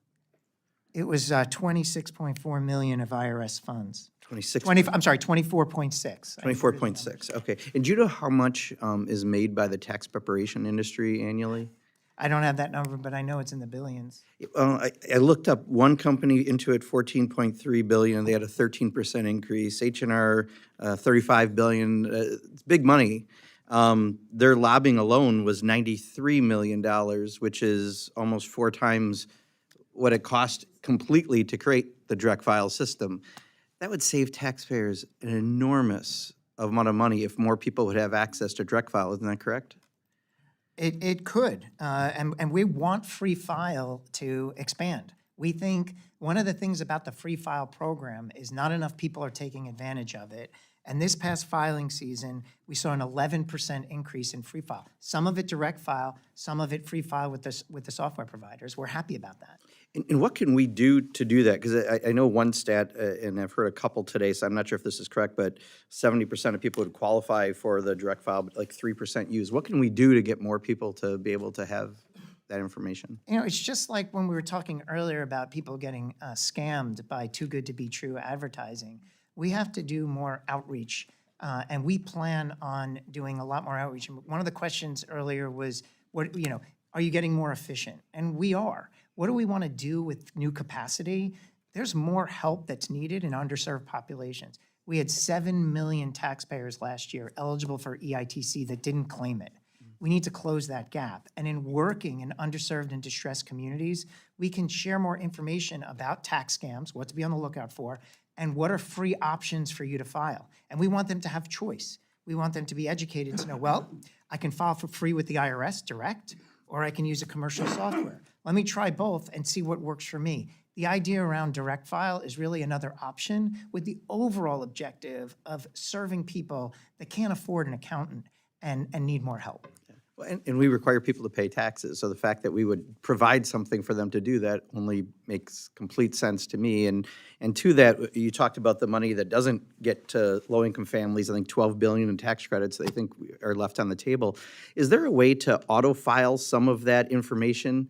It was 26.4 million of IRS funds. 26, 24.6. 24.6, okay. And do you know how much is made by the tax preparation industry annually? I don't have that number, but I know it's in the billions. I looked up one company, Intuit, 14.3 billion. They had a 13% increase. H&R, 35 billion. It's big money. Their lobbying alone was $93 million, which is almost 4 times what it cost completely to create the direct file system. That would save taxpayers an enormous amount of money if more people would have access to direct file. Isn't that correct? It could, and we want free file to expand. We think one of the things about the free file program is not enough people are taking advantage of it. And this past filing season, we saw an 11% increase in free file. Some of it direct file, some of it free file with the software providers. We're happy about that. And what can we do to do that? Because I know one stat, and I've heard a couple today, so I'm not sure if this is correct, but 70% of people would qualify for the direct file, but like 3% use. What can we do to get more people to be able to have that information? You know, it's just like when we were talking earlier about people getting scammed by too good to be true advertising. We have to do more outreach, and we plan on doing a lot more outreach. And one of the questions earlier was, are you getting more efficient? And we are. What do we want to do with new capacity? There's more help that's needed in underserved populations. We had 7 million taxpayers last year eligible for EITC that didn't claim it. We need to close that gap. And in working in underserved and distressed communities, we can share more information about tax scams, what to be on the lookout for, and what are free options for you to file. And we want them to have choice. We want them to be educated to know, well, I can file for free with the IRS direct, or I can use a commercial software. Let me try both and see what works for me. The idea around direct file is really another option with the overall objective of serving people that can't afford an accountant and need more help. Well, and we require people to pay taxes, so the fact that we would provide something for them to do that only makes complete sense to me. And to that, you talked about the money that doesn't get to low-income families. I think 12 billion in tax credits they think are left on the table. Is there a way to auto-file some of that information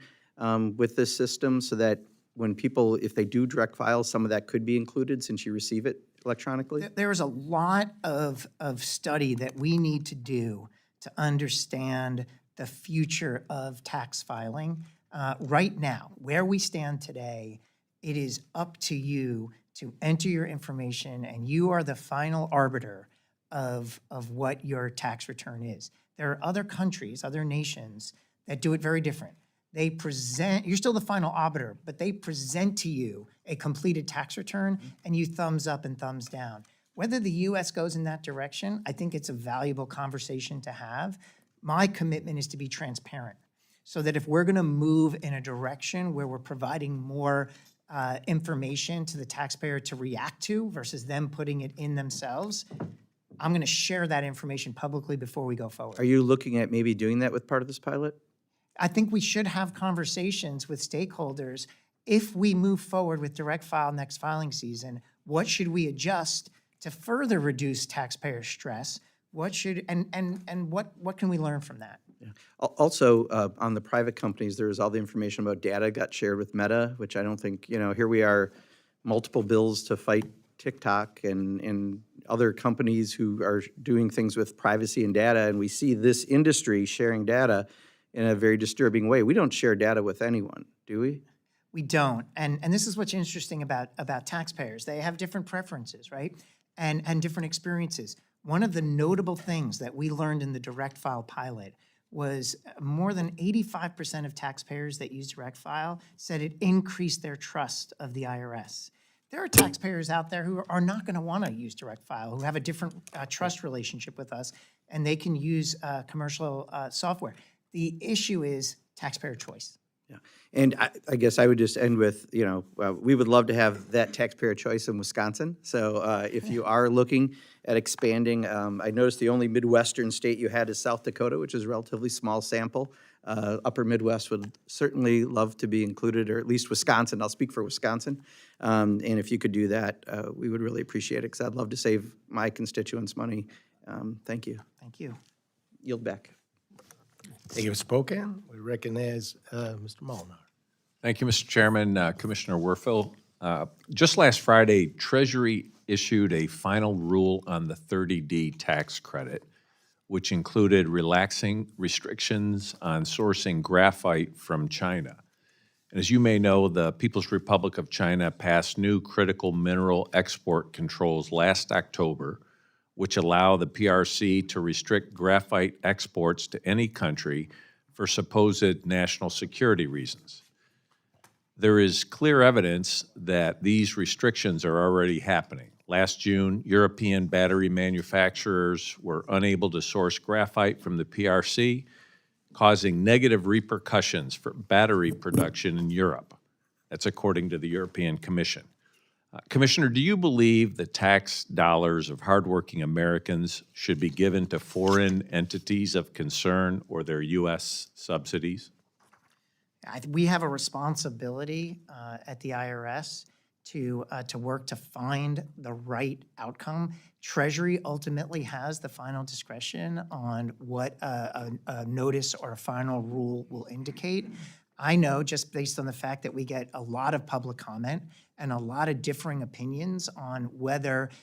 with this system so that when people, if they do direct file, some of that could be included since you receive it electronically? There is a lot of study that we need to do to understand the future of tax filing. Right now, where we stand today, it is up to you to enter your information, and you are the final arbiter of what your tax return is. There are other countries, other nations that do it very different. They present, you're still the final arbiter, but they present to you a completed tax return, and you thumbs up and thumbs down. Whether the U.S. goes in that direction, I think it's a valuable conversation to have. My commitment is to be transparent, so that if we're going to move in a direction where we're providing more information to the taxpayer to react to versus them putting it in themselves, I'm going to share that information publicly before we go forward. Are you looking at maybe doing that with part of this pilot? I think we should have conversations with stakeholders. If we move forward with direct file next filing season, what should we adjust to further reduce taxpayer stress? What should, and what can we learn from that? Yeah. Also, on the private companies, there's all the information about data got shared with Meta, which I don't think, here we are, multiple bills to fight TikTok and other companies who are doing things with privacy and data, and we see this industry sharing data in a very disturbing way. We don't share data with anyone, do we? We don't, and this is what's interesting about taxpayers. They have different preferences, right? And different experiences. One of the notable things that we learned in the direct file pilot was more than 85% of taxpayers that use direct file said it increased their trust of the IRS. There are taxpayers out there who are not going to want to use direct file, who have a different trust relationship with us, and they can use commercial software. The issue is taxpayer choice. Yeah, and I guess I would just end with, we would love to have that taxpayer choice in Wisconsin. So if you are looking at expanding, I noticed the only Midwestern state you had is South Dakota, which is a relatively small sample. Upper Midwest would certainly love to be included, or at least Wisconsin. I'll speak for Wisconsin. And if you could do that, we would really appreciate it, because I'd love to save my constituents money. Thank you. Thank you. Yield back. Thank you, Mr. Pocan. We recognize Mr. Molnar. Thank you, Mr. Chairman. Commissioner Werfel, just last Friday, Treasury issued a final rule on the 30D tax credit, which included relaxing restrictions on sourcing graphite from China. And as you may know, the People's Republic of China passed new critical mineral export controls last October, which allow the PRC to restrict graphite exports to any country for supposed national security reasons. There is clear evidence that these restrictions are already happening. Last June, European battery manufacturers were unable to source graphite from the PRC, causing negative repercussions for battery production in Europe. That's according to the European Commission. Commissioner, do you believe the tax dollars of hardworking Americans should be given to foreign entities of concern or their U.S. subsidies? We have a responsibility at the IRS to work to find the right outcome. Treasury ultimately has the final discretion on what a notice or a final rule will indicate. I know, just based on the fact that we get a lot of public comment and a lot of differing opinions on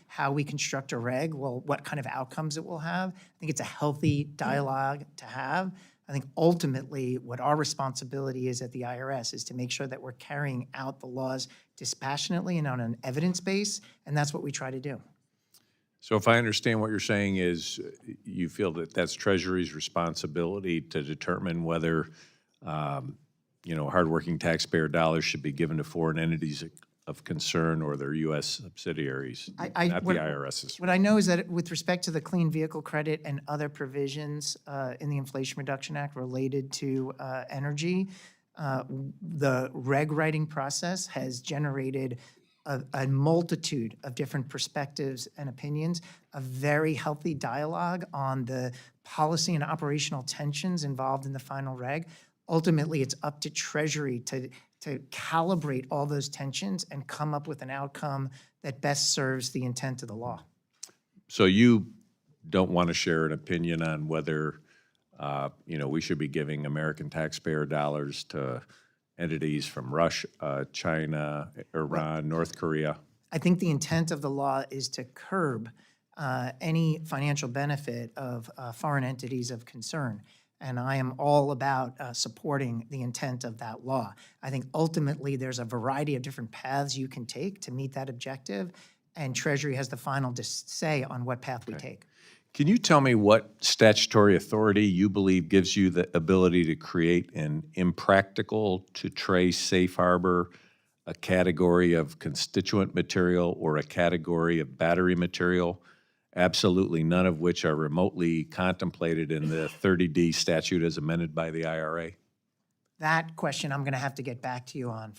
how we construct a reg, what kind of outcomes it will have. I think it's a healthy dialogue to have. I think ultimately what our responsibility is at the IRS is to make sure that we're carrying out the laws dispassionately and on an evidence base, and that's what we try to do. So if I understand what you're saying is you feel that that's Treasury's responsibility to determine whether, hardworking taxpayer dollars should be given to foreign entities of concern or their U.S. subsidiaries, not the IRS's. What I know is that with respect to the clean vehicle credit and other provisions in the Inflation Reduction Act related to energy, the reg writing process has generated a multitude of different perspectives and opinions, a very healthy dialogue on the policy and operational tensions involved in the final reg. Ultimately, it's up to Treasury to calibrate all those tensions and come up with an outcome that best serves the intent of the law. So you don't want to share an opinion on whether, we should be giving American taxpayer dollars to entities from Russia, China, Iran, North Korea? I think the intent of the law is to curb any financial benefit of foreign entities of concern. And I am all about supporting the intent of that law. I think ultimately there's a variety of different paths you can take to meet that objective, and Treasury has the final say on what path we take. Can you tell me what statutory authority you believe gives you the ability to create an impractical to trace safe harbor, a category of constituent material, or a category of battery material, absolutely none of which are remotely contemplated in the 30D statute as amended by the IRA? That question I'm going to have to get back to you on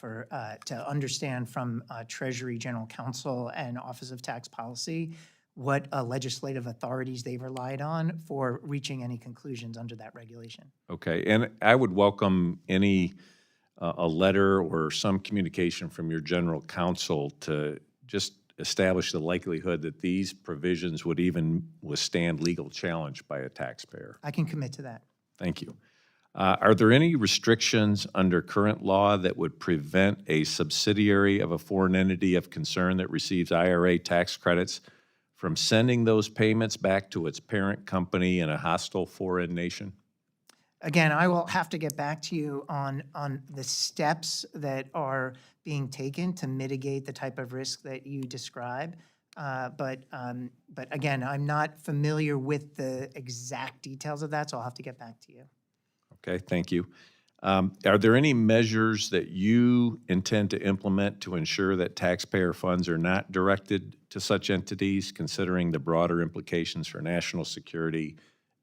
to understand from Treasury General Counsel and Office of Tax Policy what legislative authorities they've relied on for reaching any conclusions under that regulation. Okay, and I would welcome any a letter or some communication from your general counsel to just establish the likelihood that these provisions would even withstand legal challenge by a taxpayer. I can commit to that. Thank you. Are there any restrictions under current law that would prevent a subsidiary of a foreign entity of concern that receives IRA tax credits from sending those payments back to its parent company in a hostile foreign nation? Again, I will have to get back to you on the steps that are being taken to mitigate the type of risk that you describe. But again, I'm not familiar with the exact details of that, so I'll have to get back to you. Okay, thank you. Are there any measures that you intend to implement to ensure that taxpayer funds are not directed to such entities, considering the broader implications for national security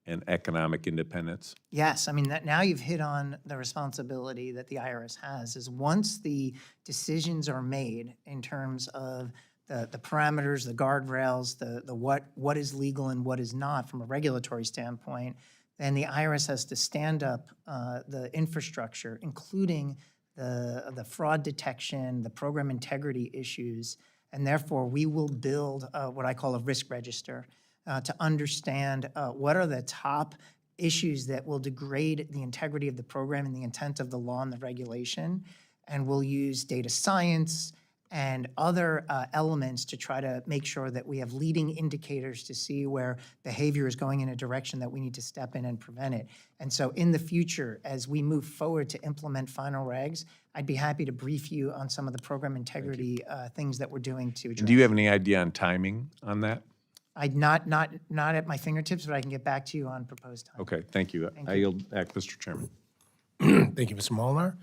and economic independence? Yes, I mean, now you've hit on the responsibility that the IRS has, is once the decisions are made in terms of the parameters, the guardrails, the what is legal and what is not from a regulatory standpoint, then the IRS has to stand up the infrastructure, including the fraud detection, the program integrity issues, and therefore we will build what I call a risk register to understand what are the top issues that will degrade the integrity of the program and the intent of the law and the regulation. and we'll use data science and other elements to try to make sure that we have leading indicators to see where behavior is going in a direction that we need to step in and prevent it. And so in the future, as we move forward to implement final regs, I'd be happy to brief you on some of the program integrity things that we're doing to address. Do you have any idea on timing on that? I'd not at my fingertips, but I can get back to you on proposed time. Okay, thank you. I yield back, Mr. Chairman. Thank you, Mr. Molnar.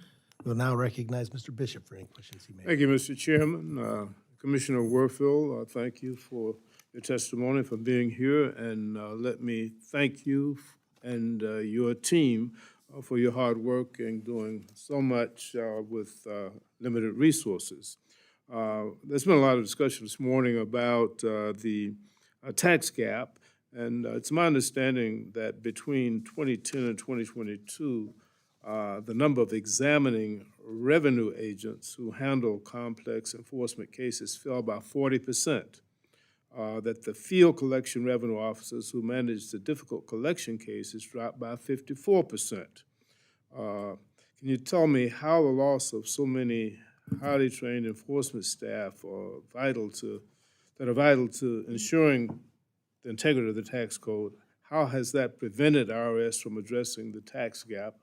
We'll now recognize Mr. Bishop for any questions he may have. Thank you, Mr. Chairman. Commissioner Warfield, thank you for your testimony, for being here, and let me thank you and your team for your hard work and doing so much with limited resources. There's been a lot of discussion this morning about the tax gap, and it's my understanding that between 2010 and 2022, the number of examining revenue agents who handle complex enforcement cases fell by 40%. That the field collection revenue officers who manage the difficult collection cases dropped by 54%. Can you tell me how the loss of so many highly trained enforcement staff are vital to ensuring the integrity of the tax code? How has that prevented IRS from addressing the tax gap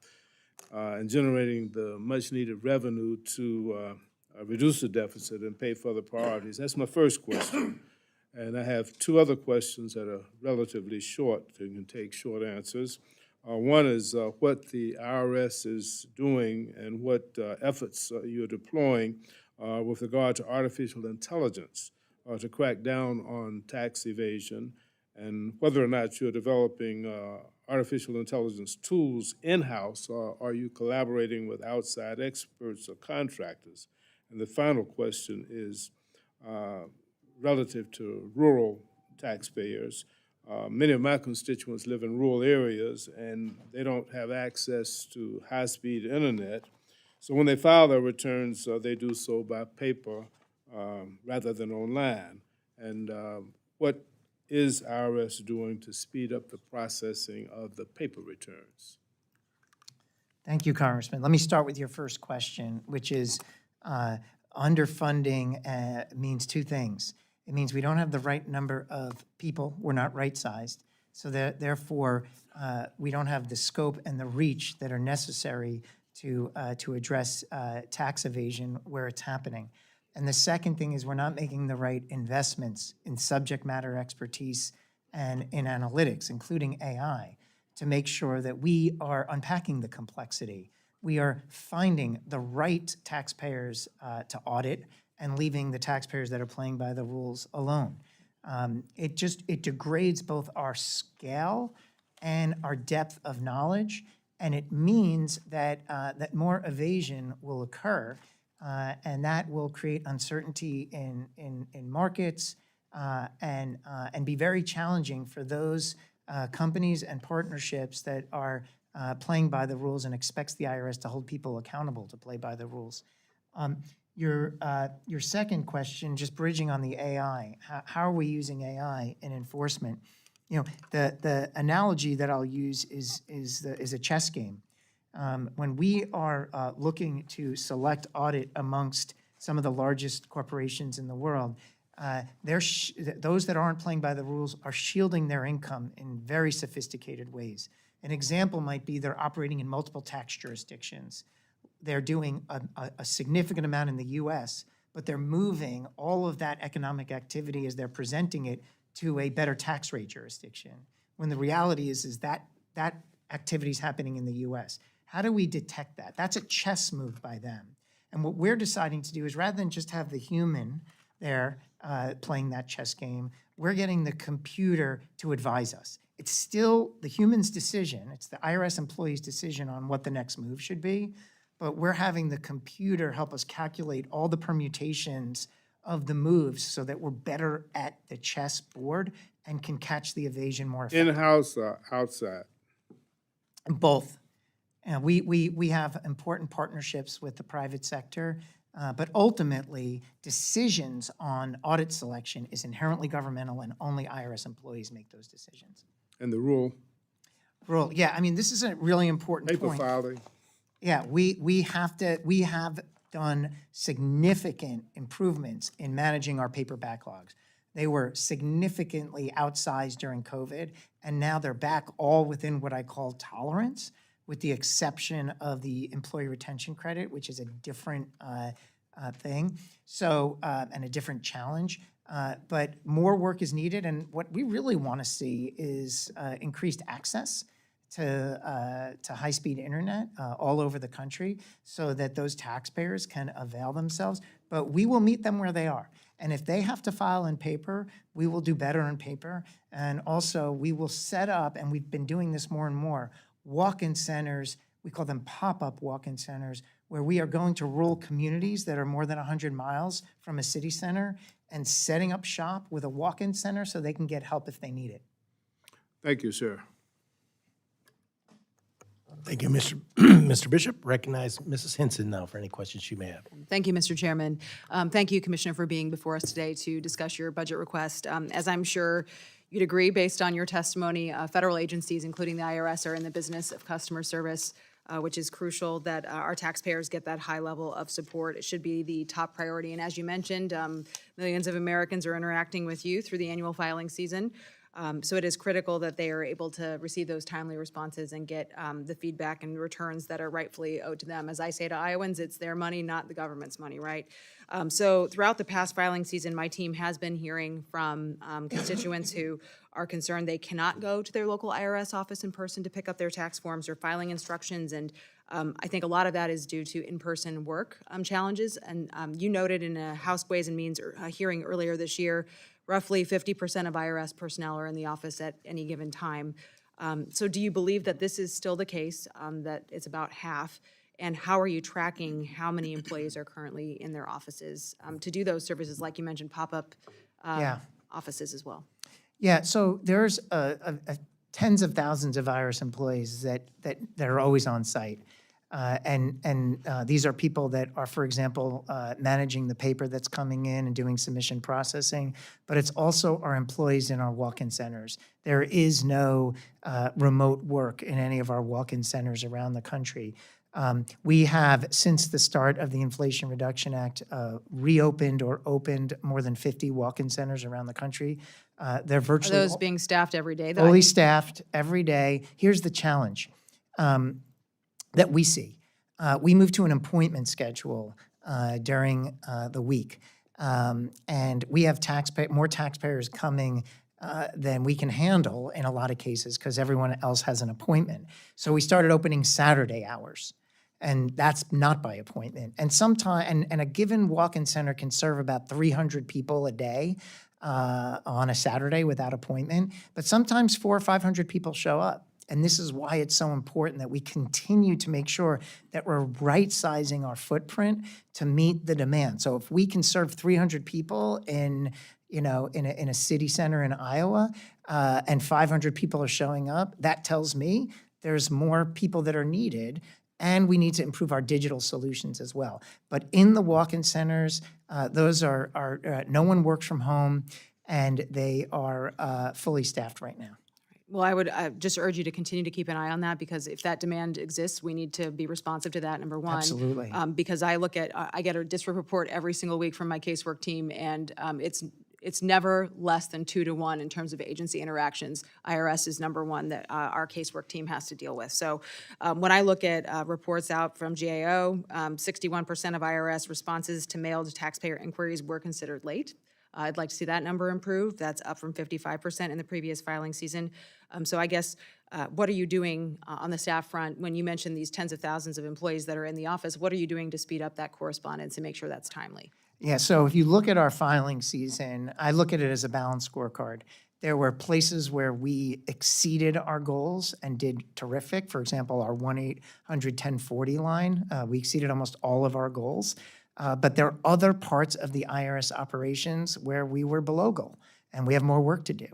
and generating the much-needed revenue to reduce the deficit and pay for other priorities? That's my first question. And I have two other questions that are relatively short, so you can take short answers. One is what the IRS is doing and what efforts you're deploying with regard to artificial intelligence to crack down on tax evasion, and whether or not you're developing artificial intelligence tools in-house, or are you collaborating with outside experts or contractors? And the final question is relative to rural taxpayers. Many of my constituents live in rural areas, and they don't have access to high-speed internet. So when they file their returns, they do so by paper rather than online. And what is IRS doing to speed up the processing of the paper returns? Thank you, Congressman. Let me start with your first question, which is underfunding means two things. It means we don't have the right number of people, we're not right-sized, so that therefore we don't have the scope and the reach that are necessary to address tax evasion where it's happening. And the second thing is we're not making the right investments in subject matter expertise and in analytics, including AI, to make sure that we are unpacking the complexity. We are finding the right taxpayers to audit and leaving the taxpayers that are playing by the rules alone. It degrades both our scale and our depth of knowledge, and it means that that more evasion will occur, and that will create uncertainty in markets and be very challenging for those companies and partnerships that are playing by the rules and expects the IRS to hold people accountable to play by the rules. Your second question, just bridging on the AI, how are we using AI in enforcement? You know, the analogy that I'll use is a chess game. When we are looking to select audit amongst some of the largest corporations in the world, those that aren't playing by the rules are shielding their income in very sophisticated ways. An example might be they're operating in multiple tax jurisdictions. They're doing a significant amount in the US, but they're moving all of that economic activity as they're presenting it to a better tax rate jurisdiction, when the reality is that activity is happening in the US. How do we detect that? That's a chess move by them. And what we're deciding to do is rather than just have the human there playing that chess game, we're getting the computer to advise us. It's still the human's decision. It's the IRS employee's decision on what the next move should be, but we're having the computer help us calculate all the permutations of the moves so that we're better at the chess board and can catch the evasion more effectively. In-house or outside? Both. We have important partnerships with the private sector, but ultimately, decisions on audit selection is inherently governmental, and only IRS employees make those decisions. And the rule? Yeah, I mean, this is a really important Paper point. filing? Yeah, we have done significant improvements in managing our paper backlogs. They were significantly outsized during COVID, and now they're back all within what I call tolerance, with the exception of the employee retention credit, which is a different thing, so, and a different challenge. But more work is needed, and what we really want to see is increased access to high-speed internet all over the country so that those taxpayers can avail themselves. But we will meet them where they are. And if they have to file in paper, we will do better in paper. And also, we will set up, and we've been doing this more and more, walk-in centers, we call them pop-up walk-in centers, where we are going to rural communities that are more than 100 miles from a city center and setting up shop with a walk-in center so they can get help if they need it. Thank you, sir. Thank you, Mr. Bishop. Recognize Mrs. Henson now for any questions she may have. Thank you, Mr. Chairman. Thank you, Commissioner, for being before us today to discuss your budget request. As I'm sure you'd agree, based on your testimony, federal agencies, including the IRS, are in the business of customer service, which is crucial that our taxpayers get that high level of support. It should be the top priority. And as you mentioned, millions of Americans are interacting with you through the annual filing season. So it is critical that they are able to receive those timely responses and get the feedback and returns that are rightfully owed to them. As I say to Iowans, it's their money, not the government's money, right? So throughout the past filing season, my team has been hearing from constituents who are concerned they cannot go to their local IRS office in person to pick up their tax forms or filing instructions. And I think a lot of that is due to in-person work challenges. And you noted in a House Ways and Means hearing earlier this year, roughly 50% of IRS personnel are in the office at any given time. So do you believe that this is still the case, that it's about half? And how are you tracking how many employees are currently in their offices to do those services, like you mentioned, pop-up offices as well? Yeah, so there's tens of thousands of IRS employees that are always on site. These are people that are, for example, managing the paper that's coming in and doing submission processing, but it's also our employees in our walk-in centers. There is no remote work in any of our walk-in centers around the country. We have, since the start of the Inflation Reduction Act, reopened or opened more than 50 walk-in centers around the country. They're Are virtually those being staffed every day, though? fully staffed every day. Here's the challenge that we see. We move to an appointment schedule during the week, and we have more taxpayers coming than we can handle in a lot of cases because everyone else has an appointment. So we started opening Saturday hours, and that's not by appointment. And sometimes, and a given walk-in center can serve about 300 people a day on a Saturday without appointment, but sometimes 400 or 500 people show up. And this is why it's so important that we continue to make sure that we're right-sizing our footprint to meet the demand. So if we can serve 300 people in a city center in Iowa, and 500 people are showing up, that tells me there's more people that are needed, and we need to improve our digital solutions as well. But in the walk-in centers, those are no one works from home, and they are fully staffed right now. Well, I would just urge you to continue to keep an eye on that, because if that demand exists, we need to be responsive to that, number one. Absolutely. Because I get a district report every single week from my casework team, and it's never less than 2 to 1 in terms of agency interactions. IRS is number one that our casework team has to deal with. So when I look at reports out from GAO, 61% of IRS responses to mailed taxpayer inquiries were considered late. I'd like to see that number improve. That's up from 55% in the previous filing season. So I guess, what are you doing on the staff front when you mentioned these tens of thousands of employees that are in the office? What are you doing to speed up that correspondence and make sure that's timely? Yeah, so if you look at our filing season, I look at it as a balanced scorecard. There were places where we exceeded our goals and did terrific. For example, our 1-800-1040 line, we exceeded almost all of our goals. But there are other parts of the IRS operations where we were below goal, and we have more work to do.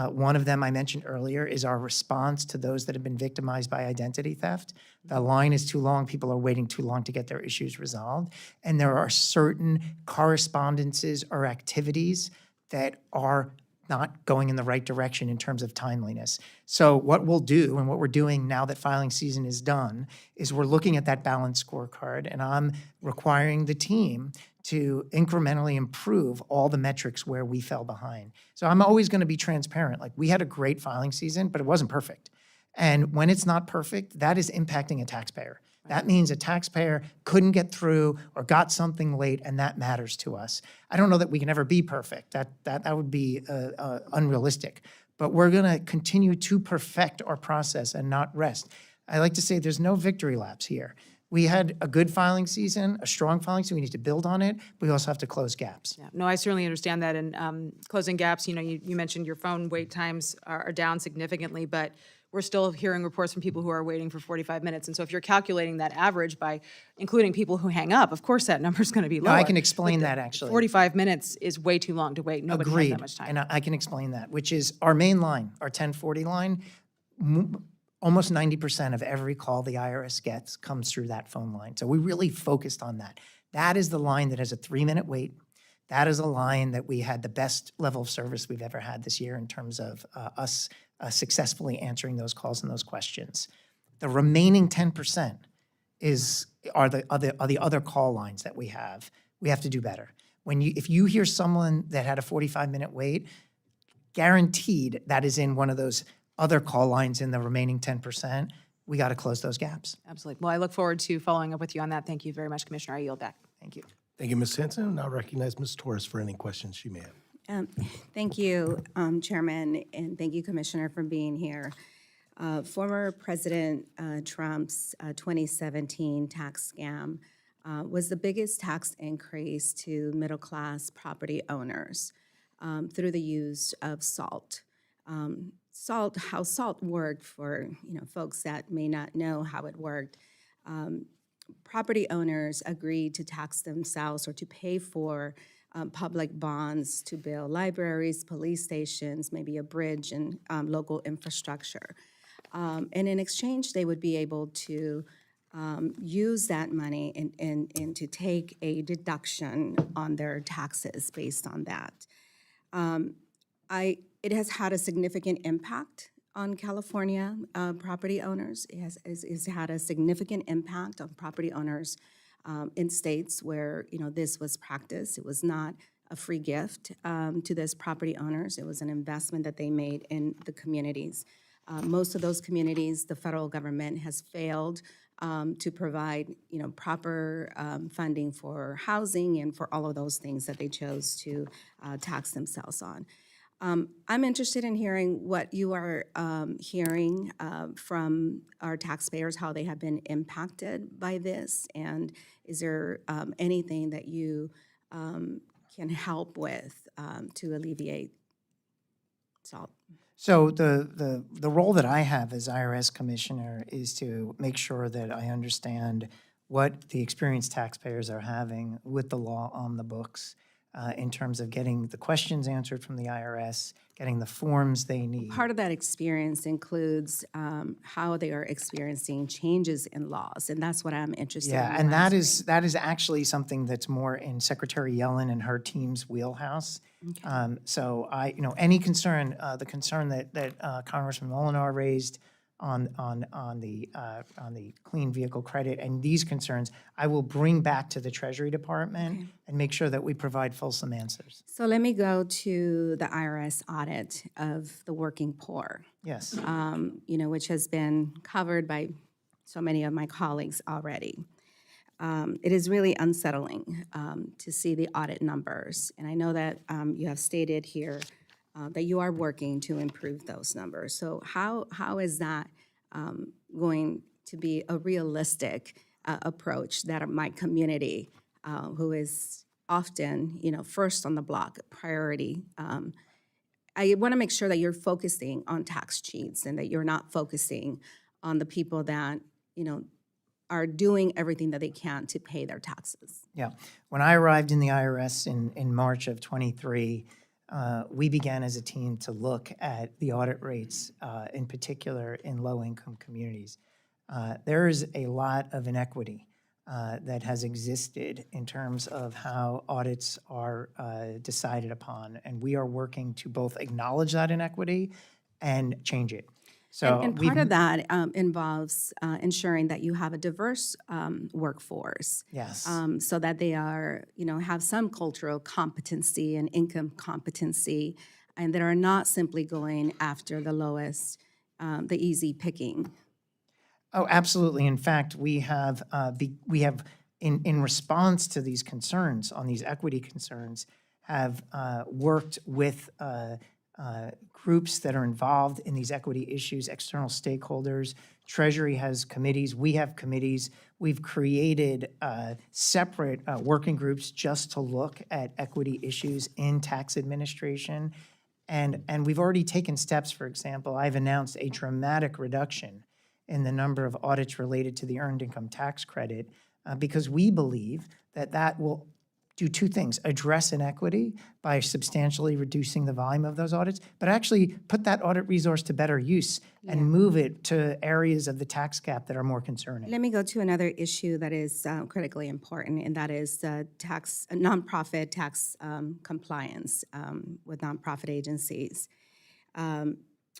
One of them I mentioned earlier is our response to those that have been victimized by identity theft. The line is too long. People are waiting too long to get their issues resolved. And there are certain correspondences or activities that are not going in the right direction in terms of timeliness. So what we'll do, and what we're doing now that filing season is done, is we're looking at that balanced scorecard, and I'm requiring the team to incrementally improve all the metrics where we fell behind. So I'm always going to be transparent. Like, we had a great filing season, but it wasn't perfect. And when it's not perfect, that is impacting a taxpayer. That means a taxpayer couldn't get through or got something late, and that matters to us. I don't know that we can ever be perfect. That would be unrealistic. But we're going to continue to perfect our process and not rest. I like to say there's no victory laps here. We had a good filing season, a strong filing season. We need to build on it. But we also have to close gaps. Yeah, no, I certainly understand that. And closing gaps, you mentioned your phone wait times are down significantly, but we're still hearing reports from people who are waiting for 45 minutes. And so if you're calculating that average by including people who hang up, of course that number's going to be No, lower. I can explain that, actually. 45 minutes is way too long to wait. Nobody has that much time. And I can explain that, which is our main line, our 1040 line, almost 90% of every call the IRS gets comes through that phone line. So we really focused on that. That is the line that has a 3-minute wait. That is a line that we had the best level of service we've ever had this year in terms of us successfully answering those calls and those questions. The remaining 10% are the other call lines that we have. We have to do better. If you hear someone that had a 45-minute wait, guaranteed that is in one of those other call lines in the remaining 10%. We got to close those gaps. Absolutely. Well, I look forward to following up with you on that. Thank you very much, Commissioner. I yield back. Thank you. Thank you, Ms. Henson. I'll recognize Ms. Torres for any questions she may have. Thank you, Chairman, and thank you, Commissioner, for being here. Former President Trump's 2017 tax scam was the biggest tax increase to middle-class property owners through the use of SALT. How SALT worked for folks that may not know how it worked. Property owners agreed to tax themselves or to pay for public bonds to build libraries, police stations, maybe a bridge, and local infrastructure. And in exchange, they would be able to use that money and to take a deduction on their taxes based on that. It has had a significant impact on California property owners. It has had a significant impact on property owners in states where this was practiced. It was not a free gift to those property owners. It was an investment that they made in the communities. Most of those communities, the federal government has failed to provide proper funding for housing and for all of those things that they chose to tax themselves on. I'm interested in hearing what you are hearing from our taxpayers, how they have been impacted by this, and is there anything that you can help with to alleviate SALT? So the role that I have as IRS Commissioner is to make sure that I understand what the experienced taxpayers are having with the law on the books, in terms of getting the questions answered from the IRS, getting the forms they need. Part of that experience includes how they are experiencing changes in laws, and that's what I'm interested in. Yeah, and that is actually something that's more in Secretary Yellen and her team's wheelhouse. Okay. So any concern, the concern that Congressman Molinar raised on the clean vehicle credit and these concerns, I will bring back to the Treasury Department and make sure that we provide fulsome answers. So let me go to the IRS audit of the working poor. Yes. Which has been covered by so many of my colleagues already. It is really unsettling to see the audit numbers, and I know that you have stated here that you are working to improve those numbers. So how is that going to be a realistic approach that my community, who is often, first on the block, priority, I want to make sure that you're focusing on tax cheats and that you're not focusing on the people that, are doing everything that they can to pay their taxes. Yeah. When I arrived in the IRS in March of 23, we began as a team to look at the audit rates, in particular in low-income communities. There is a lot of inequity that has existed in terms of how audits are decided upon. And we are working to both acknowledge that inequity and change it. So And part of that involves ensuring that you have a diverse workforce. Yes. So that they are, have some cultural competency and income competency, and that are not simply going after the lowest, the easy picking. Oh, absolutely. In fact, we have in response to these concerns, on these equity concerns, have worked with groups that are involved in these equity issues, external stakeholders. Treasury has committees. We have committees. We've created separate working groups just to look at equity issues in tax administration. And we've already taken steps. For example, I've announced a dramatic reduction in the number of audits related to the earned income tax credit because we believe that that will do two things: address inequity by substantially reducing the volume of those audits, but actually put that audit resource to better use and move it to areas of the tax gap that are more concerning. Let me go to another issue that is critically important, and that is nonprofit tax compliance with nonprofit agencies.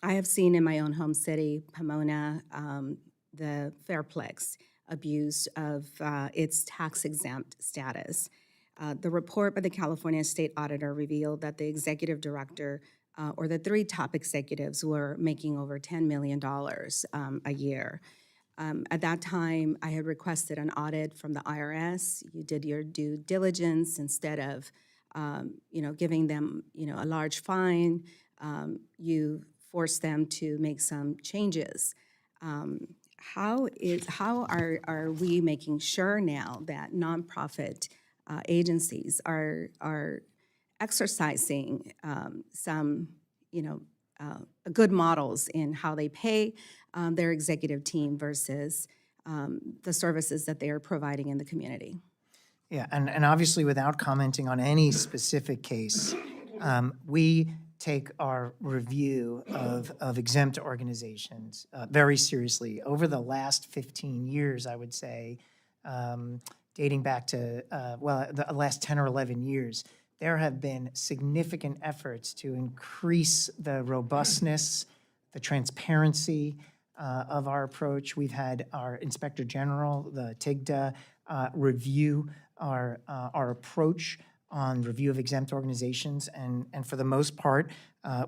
I have seen in my own home city, Pomona, the Fairplex abuse of its tax-exempt status. The report by the California State Auditor revealed that the executive director or the three top executives were making over $10 million a year. At that time, I had requested an audit from the IRS. You did your due diligence. Instead of, giving them, a large fine, you forced them to make some changes. How are we making sure now that nonprofit agencies are exercising some, good models in how they pay their executive team versus the services that they are providing in the community? Yeah, and obviously without commenting on any specific case, we take our review of exempt organizations very seriously. Over the last 15 years, I would say, dating back to, the last 10 or 11 years, there have been significant efforts to increase the robustness, the transparency of our approach. We've had our Inspector General, the TIGTA, review our approach on review of exempt organizations, and for the most part,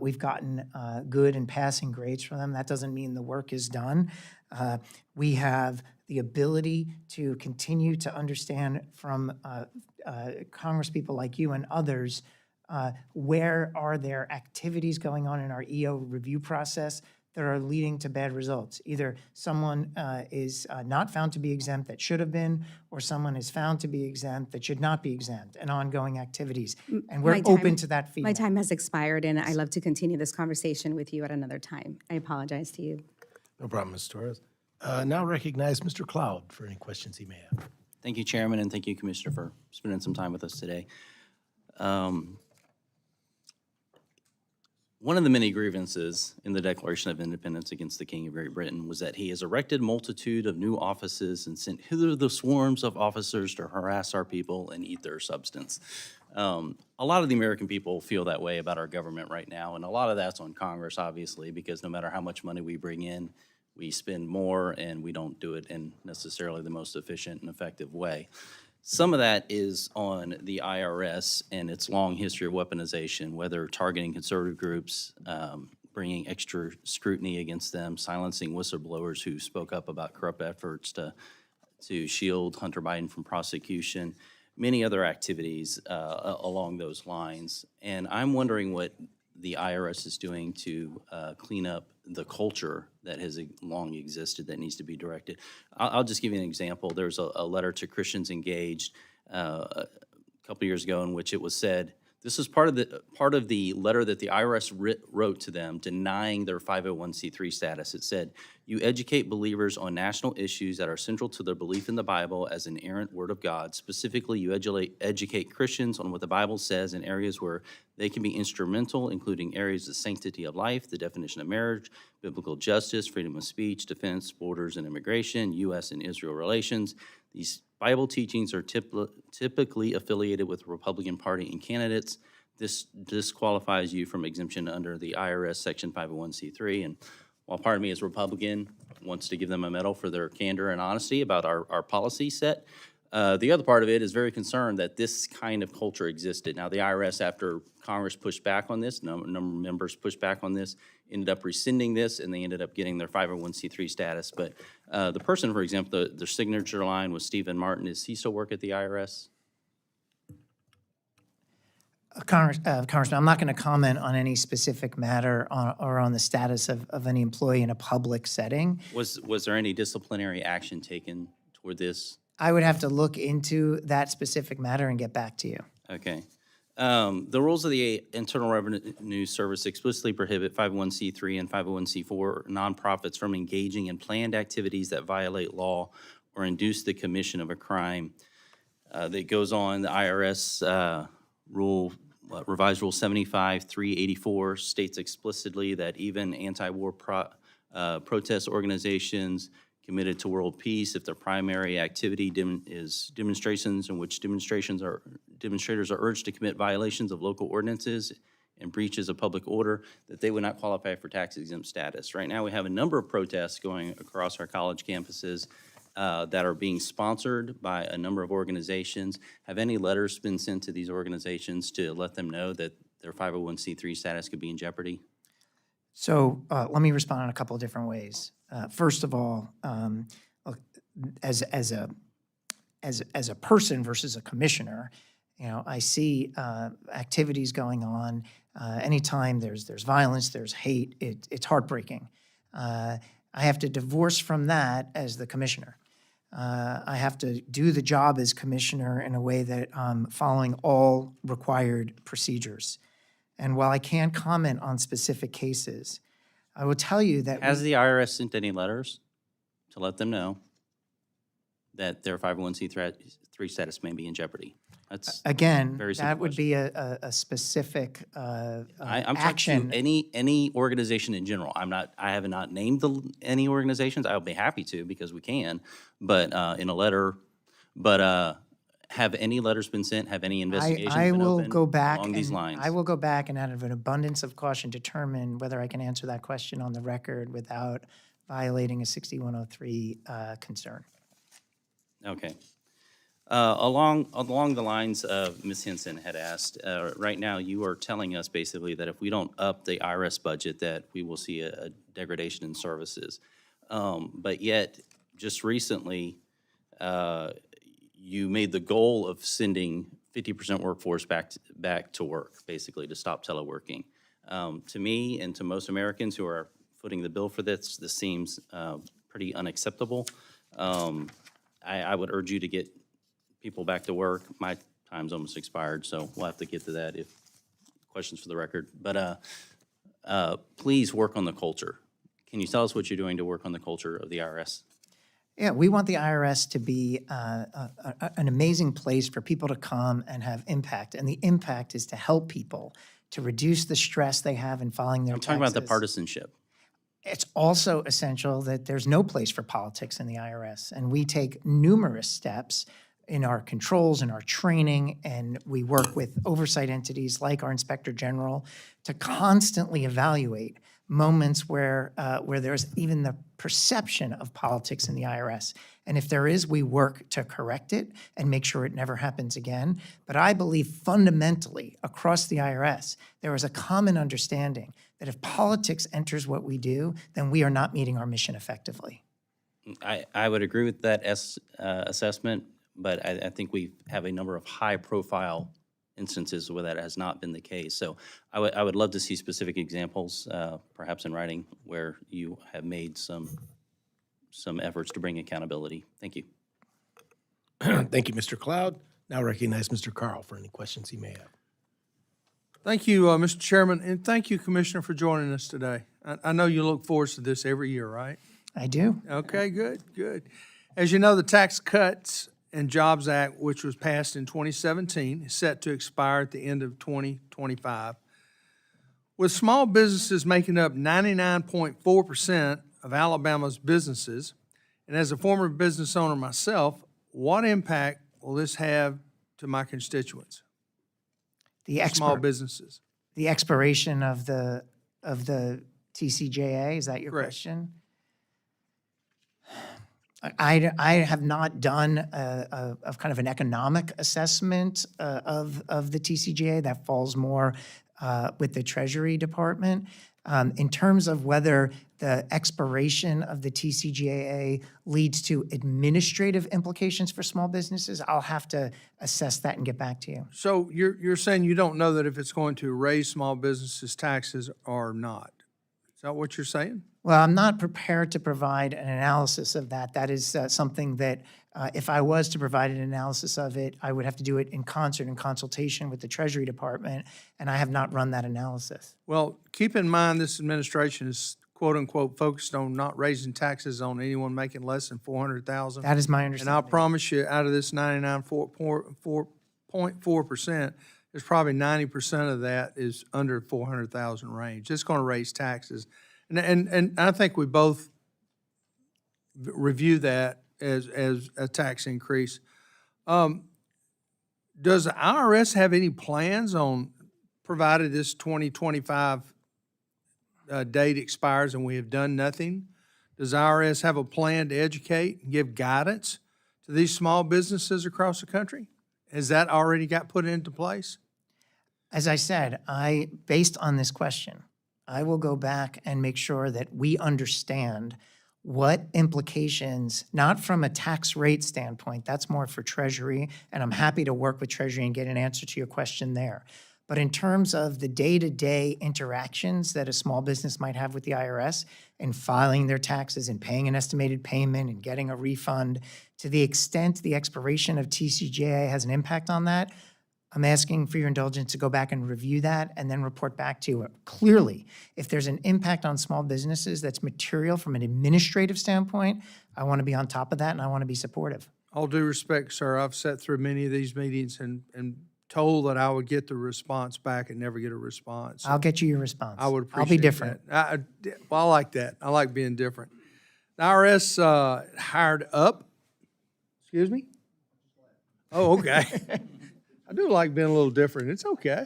we've gotten good and passing grades from them. That doesn't mean the work is done. We have the ability to continue to understand from congresspeople like you and others where are there activities going on in our EO review process that are leading to bad results. Either someone is not found to be exempt that should have been, or someone is found to be exempt that should not be exempt, and ongoing activities. And we're open to that My feedback. time has expired, and I'd love to continue this conversation with you at another time. I apologize to you. No problem, Ms. Torres. Now recognize Mr. Cloud for any questions he may have. Thank you, Chairman, and thank you, Commissioner, for spending some time with us today. One of the many grievances in the Declaration of Independence against the King of Great Britain was that he has erected multitude of new offices and sent hither the swarms of officers to harass our people and eat their substance. A lot of the American people feel that way about our government right now, and a lot of that's on Congress, obviously, because no matter how much money we bring in, we spend more and we don't do it in necessarily the most efficient and effective way. Some of that is on the IRS and its long history of weaponization, whether targeting conservative groups, bringing extra scrutiny against them, silencing whistleblowers who spoke up about corrupt efforts to shield Hunter Biden from prosecution, many other activities along those lines. And I'm wondering what the IRS is doing to clean up the culture that has long existed that needs to be directed. I'll just give you an example. There's a letter to Christians Engaged a couple years ago in which it was said, this is part of the letter that the IRS wrote to them denying their 501c3 status. It said, you educate believers on national issues that are central to their belief in the Bible as an inerrant word of God. Specifically, you educate Christians on what the Bible says in areas where They can be instrumental, including areas of sanctity of life, the definition of marriage, biblical justice, freedom of speech, defense, borders and immigration, U.S. and Israel relations. These Bible teachings are typically affiliated with the Republican Party and candidates. This disqualifies you from exemption under the IRS Section 501c3. And while part of me is Republican, wants to give them a medal for their candor and honesty about our policy set, the other part of it is very concerned that this kind of culture existed. Now, the IRS, after Congress pushed back on this, number of members pushed back on this, ended up rescinding this, and they ended up getting their 501c3 status. But the person, for example, their signature line was Stephen Martin. Does he still work at the IRS? Congressman, I'm not going to comment on any specific matter or on the status of any employee in a public setting. Was there any disciplinary action taken toward this? I would have to look into that specific matter and get back to you. Okay. The rules of the Internal Revenue Service explicitly prohibit 501c3 and 501c4 nonprofits from engaging in planned activities that violate law or induce the commission of a crime. That goes on, the IRS revised Rule 75-384 states explicitly that even anti-war protest organizations committed to world peace, if their primary activity is demonstrations in which demonstrators are urged to commit violations of local ordinances and breaches of public order, that they would not qualify for tax-exempt status. Right now, we have a number of protests going across our college campuses that are being sponsored by a number of organizations. Have any letters been sent to these organizations to let them know that their 501c3 status could be in jeopardy? So let me respond in a couple of different ways. First of all, as a person versus a commissioner, I see activities going on. Anytime there's violence, there's hate, it's heartbreaking. I have to divorce from that as the commissioner. I have to do the job as commissioner in a way that I'm following all required procedures. And while I can't comment on specific cases, I will tell you that Has the IRS sent any letters to let them know that their 501c3 status may be in jeopardy? That's again, very simple that would question. be a specific I'm action. talking to any organization in general. I have not named any organizations. I'll be happy to because we can, but in a letter. But have any letters been sent? Have any investigations I been will opened go back along these and lines? I will go back and out of an abundance of caution determine whether I can answer that question on the record without violating a 6103 concern. Okay. Along the lines of Ms. Henson had asked, right now you are telling us basically that if we don't up the IRS budget that we will see a degradation in services. But yet, just recently, you made the goal of sending 50% workforce back to work, basically to stop teleworking. To me and to most Americans who are footing the bill for this seems pretty unacceptable. I would urge you to get people back to work. My time's almost expired, so we'll have to get to that if questions for the record. But please work on the culture. Can you tell us what you're doing to work on the culture of the IRS? Yeah, we want the IRS to be an amazing place for people to come and have impact. And the impact is to help people, to reduce the stress they have in filing their I'm taxes. talking about the partisanship. It's also essential that there's no place for politics in the IRS. And we take numerous steps in our controls, in our training, and we work with oversight entities like our Inspector General to constantly evaluate moments where there's even the perception of politics in the IRS. And if there is, we work to correct it and make sure it never happens again. But I believe fundamentally across the IRS, there is a common understanding that if politics enters what we do, then we are not meeting our mission effectively. I would agree with that assessment, but I think we have a number of high-profile instances where that has not been the case. So I would love to see specific examples, perhaps in writing, where you have made some efforts to bring accountability. Thank you. Thank you, Mr. Cloud. Now recognize Mr. Carl for any questions he may have. Thank you, Mr. Chairman, and thank you, Commissioner, for joining us today. I know you look forward to this every year, right? I do. Okay, good, good. As you know, the Tax Cuts and Jobs Act, which was passed in 2017, is set to expire at the end of 2025. With small businesses making up 99.4% of Alabama's businesses, and as a former business owner myself, what impact will this have to my constituents, The small businesses? the expiration of the TCJA, is that your Correct. question? I have not done a kind of an economic assessment of the TCJA. That falls more with the Treasury Department. In terms of whether the expiration of the TCJA leads to administrative implications for small businesses, I'll have to assess that and get back to you. So you're saying you don't know that if it's going to raise small businesses' taxes or not? Is that what you're saying? Well, I'm not prepared to provide an analysis of that. That is something that, if I was to provide an analysis of it, I would have to do it in concert, in consultation with the Treasury Department, and I have not run that analysis. Well, keep in mind, this administration is quote-unquote focused on not raising taxes on anyone making less than $400,000. That is my And I'll understanding. promise you, out of this 99.4%, there's probably 90% of that is under 400,000 range. It's going to raise taxes. And I think we both review that as a tax increase. Does the IRS have any plans on, provided this 2025 date expires and we have done nothing, does IRS have a plan to educate and give guidance to these small businesses across the country? Has that already got put into place? As I said, based on this question, I will go back and make sure that we understand what implications, not from a tax rate standpoint, that's more for Treasury, and I'm happy to work with Treasury and get an answer to your question there. But in terms of the day-to-day interactions that a small business might have with the IRS in filing their taxes and paying an estimated payment and getting a refund, to the extent the expiration of TCJA has an impact on that, I'm asking for your indulgence to go back and review that and then report back to you. Clearly, if there's an impact on small businesses that's material from an administrative standpoint, I want to be on top of that and I want to be supportive. All due respect, sir, I've sat through many of these meetings and told that I would get the response back and never get a response. I'll get you your response. I would appreciate I'll be different. that. Well, I like that. I like being different. The IRS hired up. Excuse me? Oh, okay. I do like being a little different. It's okay.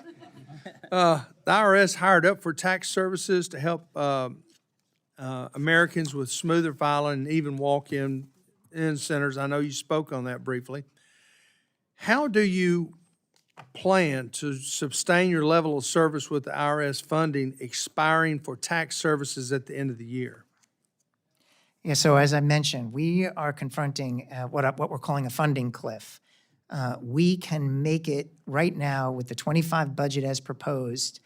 The IRS hired up for tax services to help Americans with smoother filing and even walk-in centers. I know you spoke on that briefly. How do you plan to sustain your level of service with the IRS funding expiring for tax services at the end of the year? Yeah, so as I mentioned, we are confronting what we're calling a funding cliff. We can make it right now with the 25 budget as proposed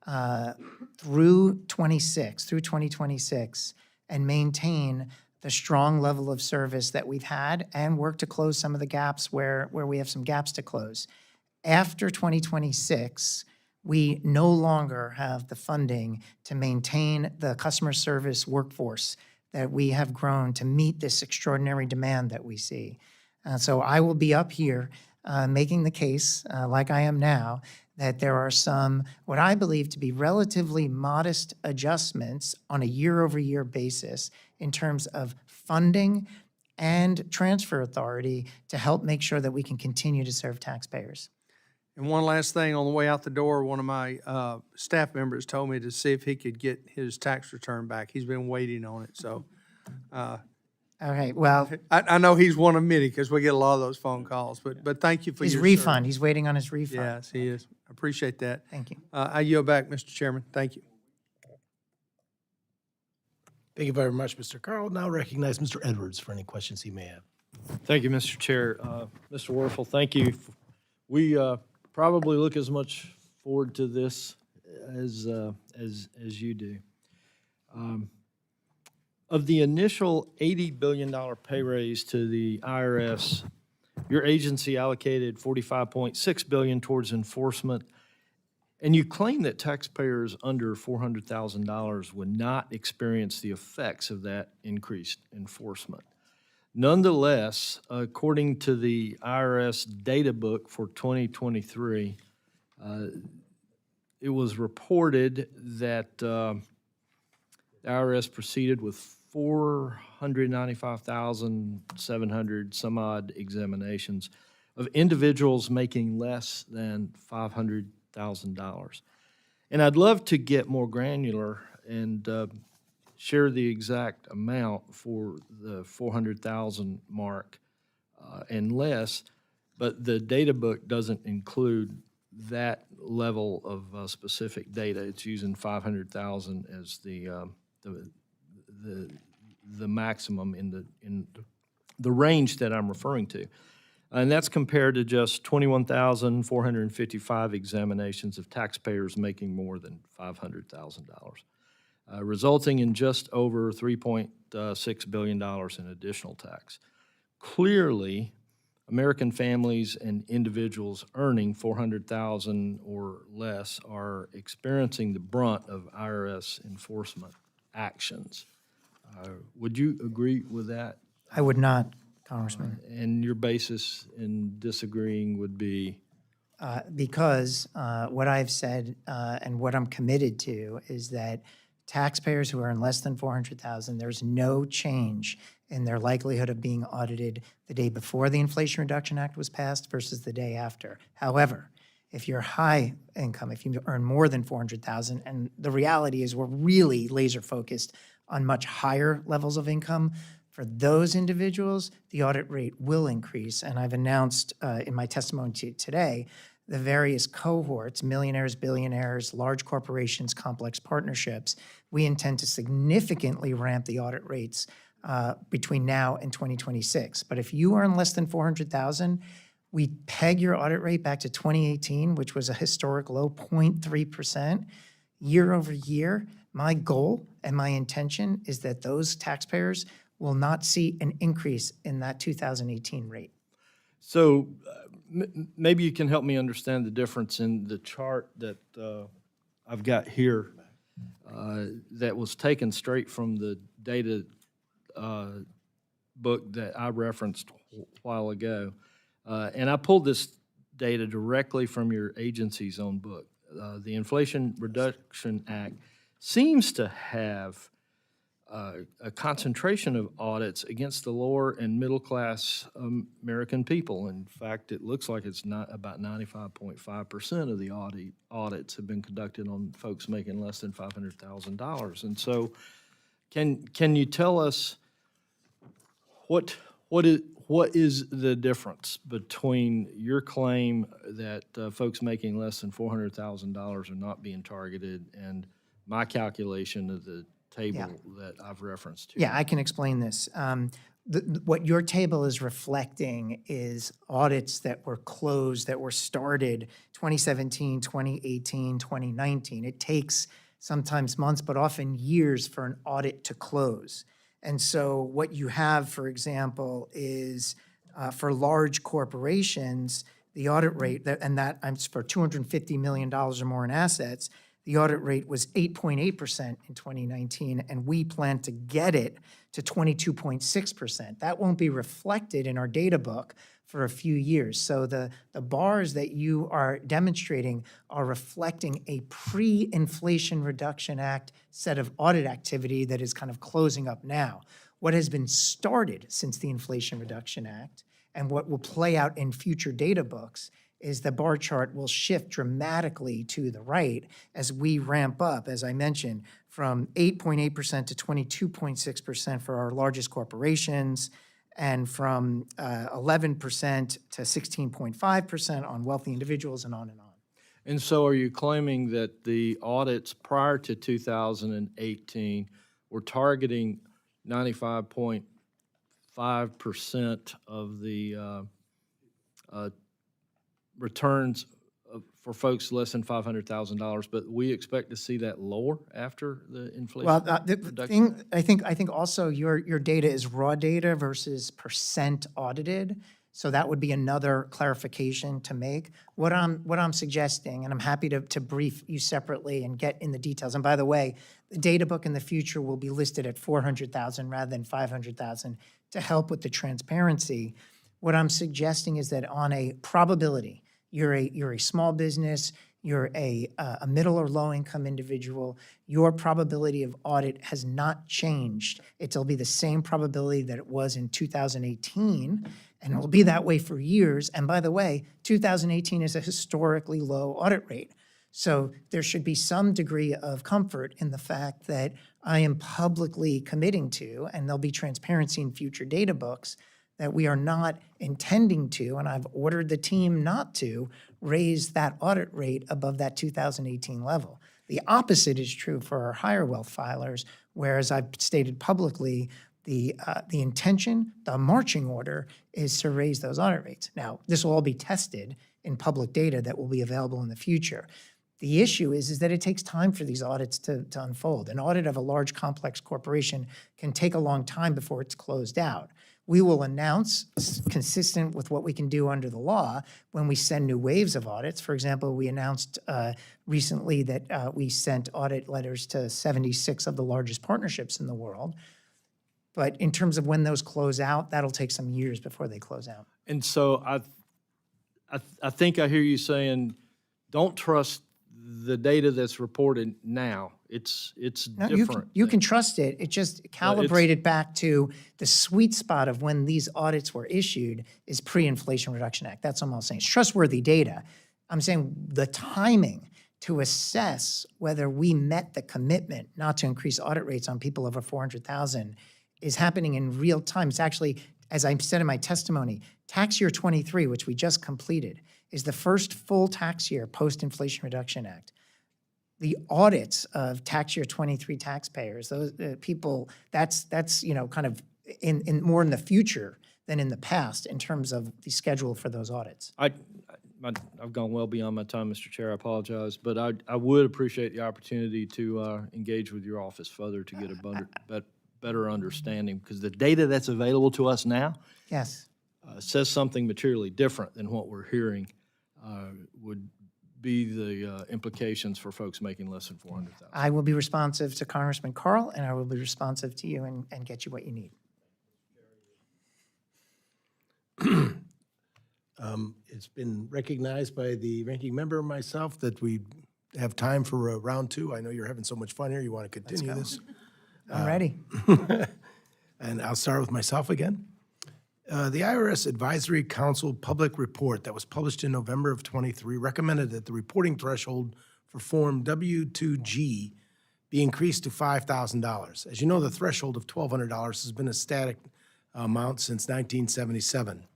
through 2026, and maintain the strong level of service that we've had and work to close some of the gaps where we have some gaps to close. After 2026, we no longer have the funding to maintain the customer service workforce that we have grown to meet this extraordinary demand that we see. So I will be up here making the case, like I am now, that there are some, what I believe to be relatively modest adjustments on a year-over-year basis in terms of funding and transfer authority to help make sure that we can continue to serve taxpayers. And one last thing, on the way out the door, one of my staff members told me to see if he could get his tax return back. He's been waiting on it, so. Okay, well, I know he's one of many, because we get a lot of those phone calls, but thank you for your his service. refund, he's waiting on his refund. Yes, he is. I appreciate that. Thank you. I yield back, Mr. Chairman. Thank you. Thank you very much, Mr. Carl. Now recognize Mr. Edwards for any questions he may have. Thank you, Mr. Chair. Mr. Werfel, thank you. We probably look as much forward to this as you do. Of the initial $80 billion pay raise to the IRS, your agency allocated $45.6 billion towards enforcement, and you claim that taxpayers under $400,000 would not experience the effects of that increased enforcement. Nonetheless, according to the IRS data book for 2023, it was reported that the IRS proceeded with 495,700 some odd examinations of individuals making less than $500,000. And I'd love to get more granular and share the exact amount for the 400,000 mark and less, but the data book doesn't include that level of specific data. It's using 500,000 as the maximum in the range that I'm referring to. And that's compared to just 21,455 examinations of taxpayers making more than $500,000, resulting in just over $3.6 billion in additional tax. Clearly, American families and individuals earning $400,000 or less are experiencing the brunt of IRS enforcement actions. Would you agree with that? I would not, Congressman. And your basis in disagreeing would be? Because what I've said and what I'm committed to is that taxpayers who earn less than $400,000, there's no change in their likelihood of being audited the day before the Inflation Reduction Act was passed versus the day after. However, if you're high income, if you earn more than $400,000, and the reality is we're really laser focused on much higher levels of income, for those individuals, the audit rate will increase. And I've announced in my testimony today the various cohorts, millionaires, billionaires, large corporations, complex partnerships. We intend to significantly ramp the audit rates between now and 2026. But if you earn less than $400,000, we peg your audit rate back to 2018, which was a historic low, 0.3%. Year over year, my goal and my intention is that those taxpayers will not see an increase in that 2018 rate. So maybe you can help me understand the difference in the chart that I've got here that was taken straight from the data book that I referenced a while ago. And I pulled this data directly from your agency's own book. The Inflation Reduction Act seems to have a concentration of audits against the lower and middle-class American people. In fact, it looks like it's not about 95.5% of the audits have been conducted on folks making less than $500,000. And so can you tell us what is the difference between your claim that folks making less than $400,000 are not being targeted and my calculation of the table that I've referenced to? Yeah, I can explain this. What your table is reflecting is audits that were closed, that were started 2017, 2018, 2019. It takes sometimes months, but often years for an audit to close. And so what you have, for example, is for large corporations, the audit rate, and that for $250 million or more in assets, the audit rate was 8.8% in 2019, and we plan to get it to 22.6%. That won't be reflected in our data book for a few years. So the bars that you are demonstrating are reflecting a pre-Inflation Reduction Act set of audit activity that is kind of closing up now. What has been started since the Inflation Reduction Act and what will play out in future data books is the bar chart will shift dramatically to the right as we ramp up, as I mentioned, from 8.8% to 22.6% for our largest corporations, and from 11% to 16.5% on wealthy individuals, and on and on. And so are you claiming that the audits prior to 2018 were targeting 95.5% of the returns for folks less than $500,000, but we expect to see that lower after the inflation? Well, the thing, I think also your data is raw data versus percent audited. So that would be another clarification to make. What I'm suggesting, and I'm happy to brief you separately and get in the details. And by the way, the data book in the future will be listed at 400,000 rather than 500,000 to help with the transparency. What I'm suggesting is that on a probability, you're a small business, you're a middle or low income individual, your probability of audit has not changed. It'll be the same probability that it was in 2018, and it'll be that way for years. And by the way, 2018 is a historically low audit rate. So there should be some degree of comfort in the fact that I am publicly committing to, and there'll be transparency in future data books, that we are not intending to, and I've ordered the team not to, raise that audit rate above that 2018 level. The opposite is true for our higher wealth filers, whereas I've stated publicly the intention, the marching order is to raise those audit rates. Now, this will all be tested in public data that will be available in the future. The issue is that it takes time for these audits to unfold. An audit of a large, complex corporation can take a long time before it's closed out. We will announce, consistent with what we can do under the law, when we send new waves of audits. For example, we announced recently that we sent audit letters to 76 of the largest partnerships in the world. But in terms of when those close out, that'll take some years before they close out. And so I think I hear you saying, don't trust the data that's reported now. It's No, different. you can trust it. It just calibrate it back to the sweet spot of when these audits were issued is pre-Inflation Reduction Act. That's all I'm saying. It's trustworthy data. I'm saying the timing to assess whether we met the commitment not to increase audit rates on people over 400,000 is happening in real time. It's actually, as I said in my testimony, tax year 23, which we just completed, is the first full tax year post-Inflation Reduction Act. The audits of tax year 23 taxpayers, those people, that's kind of in more in the future than in the past in terms of the schedule for those audits. I've gone well beyond my time, Mr. Chair. I apologize, but I would appreciate the opportunity to engage with your office further to get a better understanding, because the data that's available to us now Yes. Says something materially different than what we're hearing would be the implications for folks making less than 400,000. I will be responsive to Congressman Carl, and I will be responsive to you and get you what you need. It's been recognized by the ranking member and myself that we have time for round two. I know you're having so much fun here. You want to continue this? I'm ready. And I'll start with myself again. The IRS Advisory Council Public Report that was published in November of '23 recommended that the reporting threshold for Form W-2G be increased to $5,000. As you know, the threshold of $1,200 has been a static amount since 1977.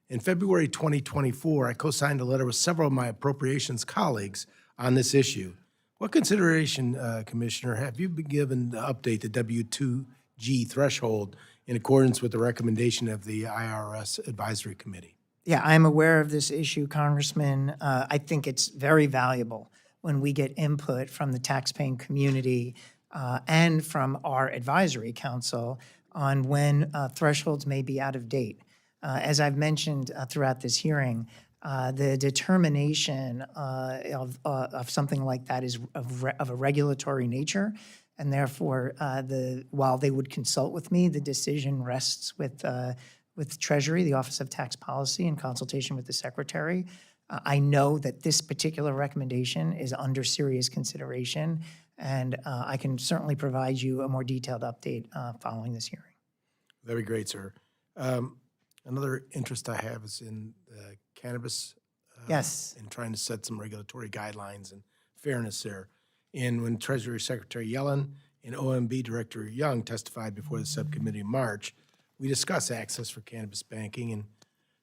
In February 2024, I co-signed a letter with several of my appropriations colleagues on this issue. What consideration, Commissioner, have you been given to update the W-2G threshold in accordance with the recommendation of the IRS Advisory Committee? Yeah, I'm aware of this issue, Congressman. I think it's very valuable when we get input from the taxpaying community and from our advisory council on when thresholds may be out of date. As I've mentioned throughout this hearing, the determination of something like that is of a regulatory nature, and therefore, while they would consult with me, the decision rests with Treasury, the Office of Tax Policy, in consultation with the Secretary. I know that this particular recommendation is under serious consideration, and I can certainly provide you a more detailed update following this hearing. That'd be great, sir. Another interest I have is in cannabis. Yes. And trying to set some regulatory guidelines and fairness there. And when Treasury Secretary Yellen and OMB Director Young testified before the subcommittee in March, we discussed access for cannabis banking. And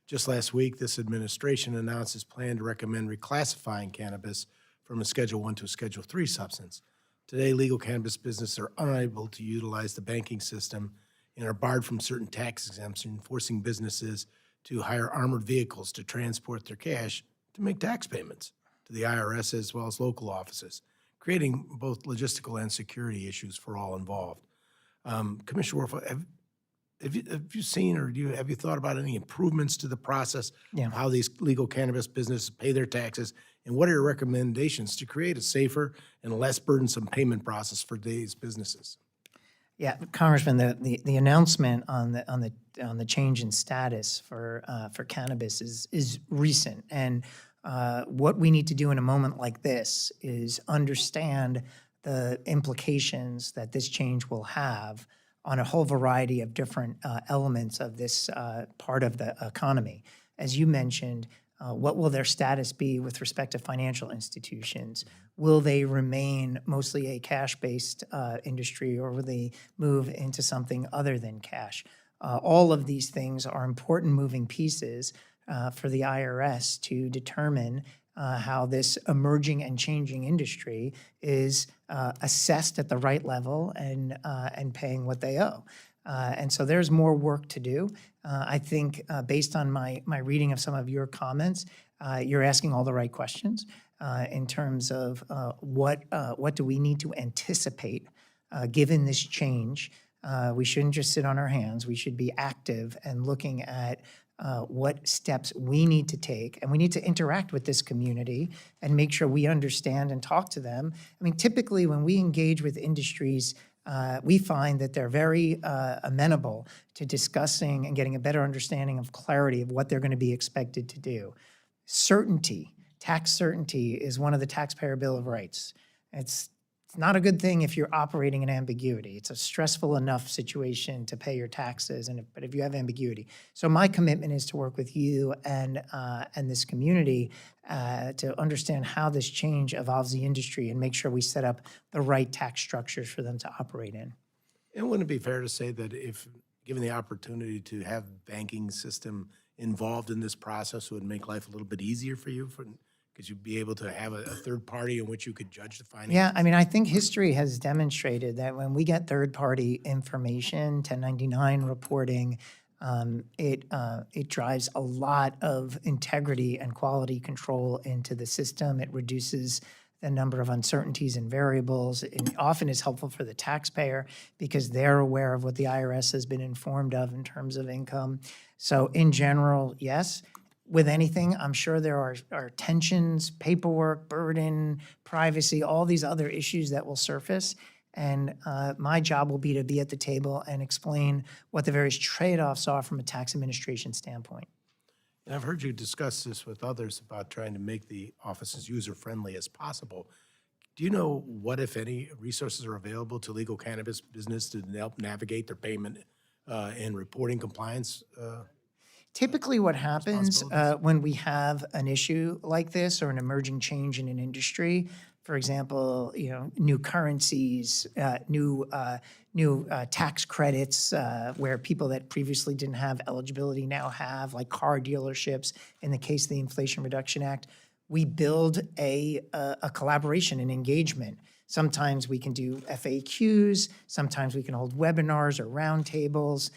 just last week, this administration announced its plan to recommend reclassifying cannabis from a Schedule I to a Schedule III substance. Today, legal cannabis businesses are unable to utilize the banking system and are barred from certain tax exemptions, forcing businesses to hire armored vehicles to transport their cash to make tax payments to the IRS as well as local offices, creating both logistical and security issues for all involved. Commissioner Werfel, have you seen or have you thought about any improvements to the process Yeah. of how these legal cannabis businesses pay their taxes? And what are your recommendations to create a safer and less burdensome payment process for these businesses? Yeah, Congressman, the announcement on the change in status for cannabis is recent, and what we need to do in a moment like this is understand the implications that this change will have on a whole variety of different elements of this part of the economy. As you mentioned, what will their status be with respect to financial institutions? Will they remain mostly a cash-based industry, or will they move into something other than cash? All of these things are important moving pieces for the IRS to determine how this emerging and changing industry is assessed at the right level and paying what they owe. And so there's more work to do. I think based on my reading of some of your comments, you're asking all the right questions in terms of what do we need to anticipate given this change. We shouldn't just sit on our hands. We should be active and looking at what steps we need to take, and we need to interact with this community and make sure we understand and talk to them. I mean, typically when we engage with industries, we find that they're very amenable to discussing and getting a better understanding of clarity of what they're going to be expected to do. Certainty, tax certainty is one of the Taxpayer Bill of Rights. It's not a good thing if you're operating in ambiguity. It's a stressful enough situation to pay your taxes, but if you have ambiguity. So my commitment is to work with you and this community to understand how this change evolves the industry and make sure we set up the right tax structures for them to operate in. And wouldn't it be fair to say that if given the opportunity to have banking system involved in this process, it would make life a little bit easier for you? Because you'd be able to have a third party in which you could judge the finances? Yeah, I mean, I think history has demonstrated that when we get third-party information, 1099 reporting, it drives a lot of integrity and quality control into the system. It reduces the number of uncertainties and variables. It often is helpful for the taxpayer because they're aware of what the IRS has been informed of in terms of income. So in general, yes. With anything, I'm sure there are tensions, paperwork, burden, privacy, all these other issues that will surface. And my job will be to be at the table and explain what the various trade-offs are from a tax administration standpoint. And I've heard you discuss this with others about trying to make the office as user-friendly as possible. Do you know what, if any, resources are available to legal cannabis business to help navigate their payment and reporting compliance? Typically what happens when we have an issue like this or an emerging change in an industry, for example, new currencies, new tax credits where people that previously didn't have eligibility now have, like car dealerships in the case of the Inflation Reduction Act, we build a collaboration and engagement. Sometimes we can do FAQs, sometimes we can hold webinars or roundtables.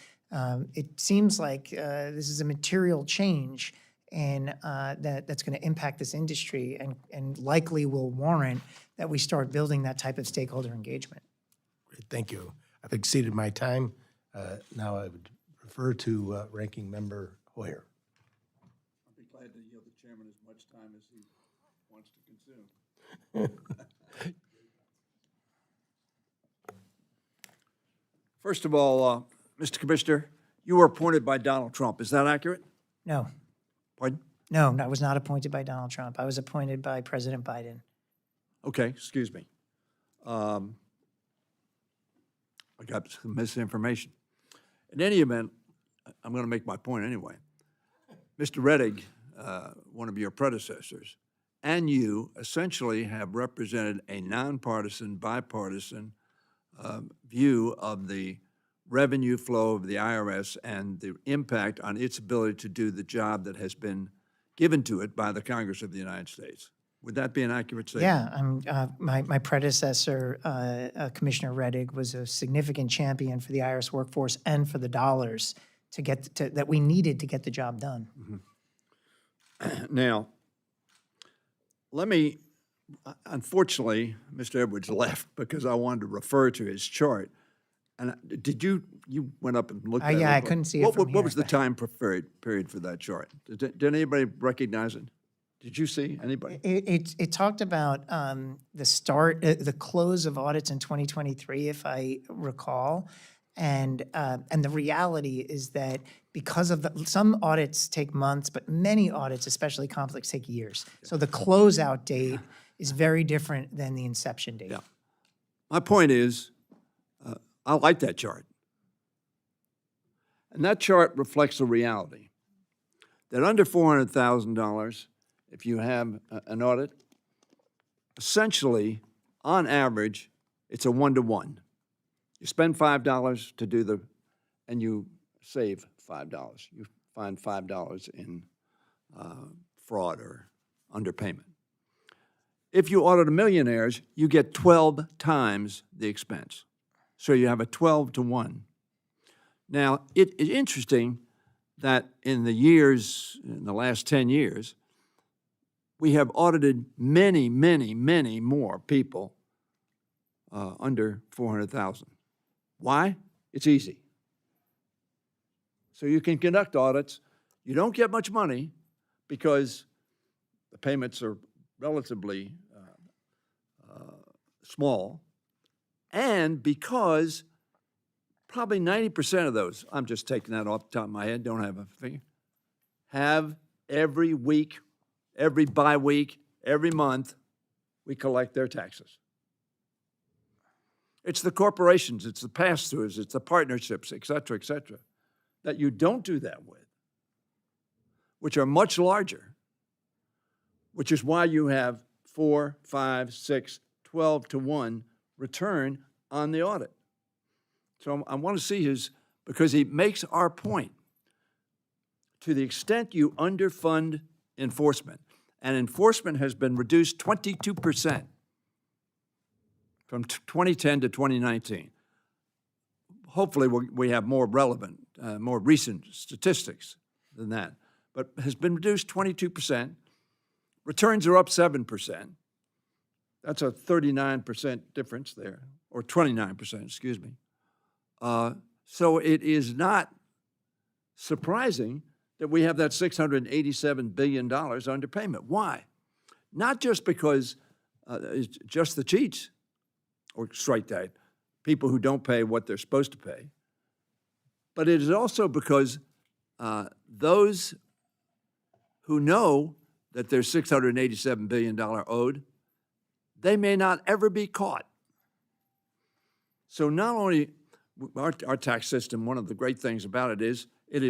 It seems like this is a material change and that's going to impact this industry and likely will warrant that we start building that type of stakeholder engagement. Great, thank you. I've exceeded my time. Now I would refer to Ranking Member Hoyer. I'll be glad to yield the chairman as much time as he wants to consume. First of all, Mr. Commissioner, you were appointed by Donald Trump. Is that accurate? No, Pardon? no, I was not appointed by Donald Trump. I was appointed by President Biden. Okay, excuse me. I got some misinformation. In any event, I'm going to make my point anyway. Mr. Rettig, one of your predecessors, and you essentially have represented a nonpartisan, bipartisan view of the revenue flow of the IRS and the impact on its ability to do the job that has been given to it by the Congress of the United States. Would that be an accurate statement? Yeah, my predecessor, Commissioner Rettig, was a significant champion for the IRS workforce and for the dollars that we needed to get the job done. Mm-hmm. Now, unfortunately, Mr. Edwards left because I wanted to refer to his chart. And did you went up and looked at it? Yeah, I real quick. couldn't see it from What was here, the time period for that chart? Did anybody recognize it? Did you see anybody? It talked about the close of audits in 2023, if I recall. And the reality is that because of some audits take months, but many audits, especially conflicts, take years. So the closeout date is very different than the inception date. Yeah. My point is, I like that chart. And that chart reflects a reality that under $400,000, if you have an audit, essentially, on average, it's a 1-to-1. You spend $5 to do and you save $5. You find $5 in fraud or underpayment. If you audit a millionaires, you get 12 times the expense. So you have a 12-to-1. Now, it is interesting that in the last 10 years, we have audited many, many, many more people under 400,000. Why? It's easy. So you can conduct audits. You don't get much money because the payments are relatively small, and because probably 90% of those, I'm just taking that off the top of my head, don't have a figure, have every week, every bi-week, every month, we collect their taxes. It's the corporations, it's the pass-throughs, it's the partnerships, et cetera, that you don't do that with, which are much larger, which is why you have 4, 5, 6, 12-to-1 return on the audit. So I want to see because he makes our point. To the extent you underfund enforcement, and enforcement has been reduced 22% from 2010 to 2019. Hopefully we have more relevant, more recent statistics than that, but has been reduced 22%. Returns are up 7%. That's a 39% difference there, or 29%, excuse me. So it is not surprising that we have that $687 billion underpayment. Why? Not just because it's just the cheats, or strike that, people who don't pay what they're supposed to pay, but it is also because those who know that there's $687 billion owed, they may not ever be caught. So not only our tax system, one of the great things about it is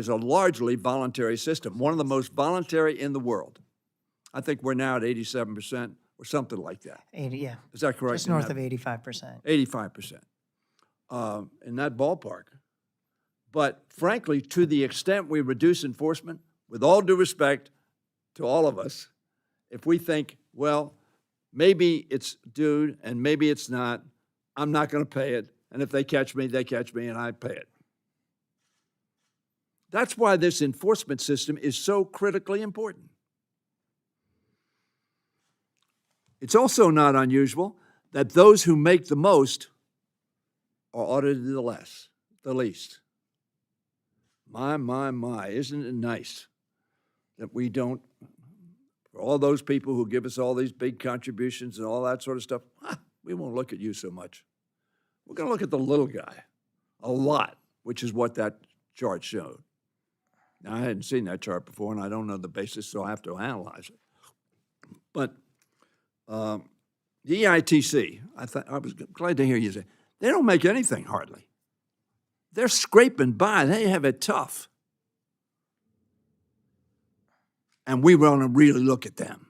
a largely voluntary system, one of the most voluntary in the world. I think we're now at 87% or something like that. 80, yeah. Is that correct? Just north of 85%. 85%. In that ballpark. But frankly, to the extent we reduce enforcement, with all due respect to all of us, if we think, well, maybe it's due and maybe it's not, I'm not going to pay it. And if they catch me, and I pay it. That's why this enforcement system is so critically important. It's also not unusual that those who make the most are audited the least. My, isn't it nice that we don't, for all those people who give us all these big contributions and all that sort of stuff, we won't look at you so much. We're going to look at the little guy a lot, which is what that chart showed. Now, I hadn't seen that chart before, and I don't know the basis, so I have to analyze it. But the EITC, I was glad to hear you say, they don't make anything hardly. They're scraping by. They have it tough. And we want to really look at them.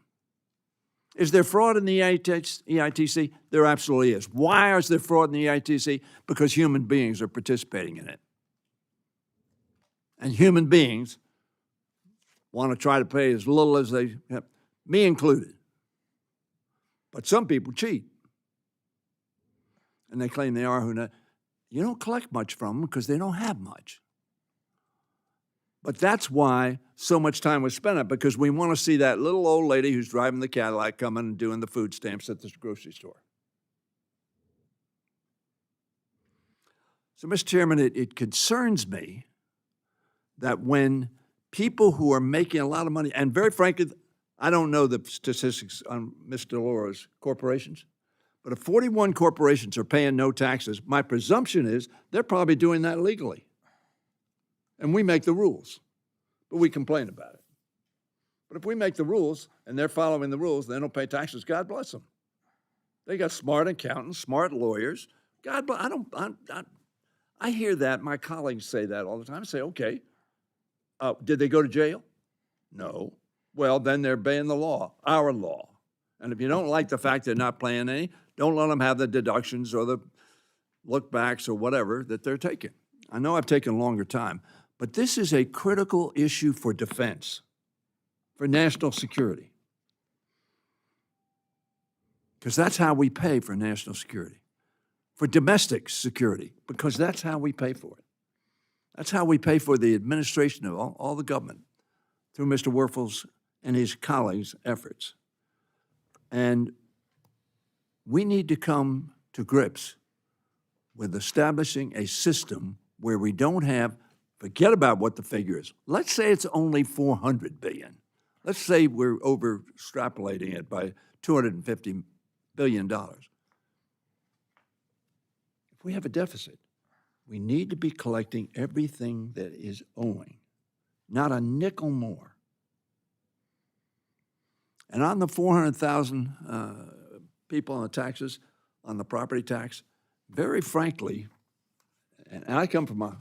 Is there fraud in the EITC? There absolutely is. Why is there fraud in the EITC? Because human beings are participating in it. And human beings want to try to pay as little as they have, me included. But some people cheat. And they claim they are who not. You don't collect much from them because they don't have much. But that's why so much time was spent on it, because we want to see that little old lady who's driving the Cadillac coming and doing the food stamps at the grocery store. So, Mr. Chairman, it concerns me that when people who are making a lot of money, and very frankly, I don't know the statistics on Ms. Delauro's corporations, but if 41 corporations are paying no taxes, my presumption is they're probably doing that legally. And we make the rules, but we complain about it. But if we make the rules and they're following the rules, they don't pay taxes, God bless them. They got smart accountants, smart lawyers. God bless, I hear that, my colleagues say that all the time. I say, okay, did they go to jail? No. Well, then they're obeying the law, our law. And if you don't like the fact they're not paying any, don't let them have the deductions or the look-backs or whatever that they're taking. I know I've taken a longer time, but this is a critical issue for defense, for national security. Because that's how we pay for national security. For domestic security, because that's how we pay for it. That's how we pay for the administration of all the government through Mr. Werfel's and his colleagues' efforts. And we need to come to grips with establishing a system where we don't have, forget about what the figure is. Let's say it's only $400 billion. Let's say we're over extrapolating it by $250 billion. If we have a deficit, we need to be collecting everything that is owing, not a nickel more. And on the 400,000 people on the taxes, on the property tax, very frankly, and I come from a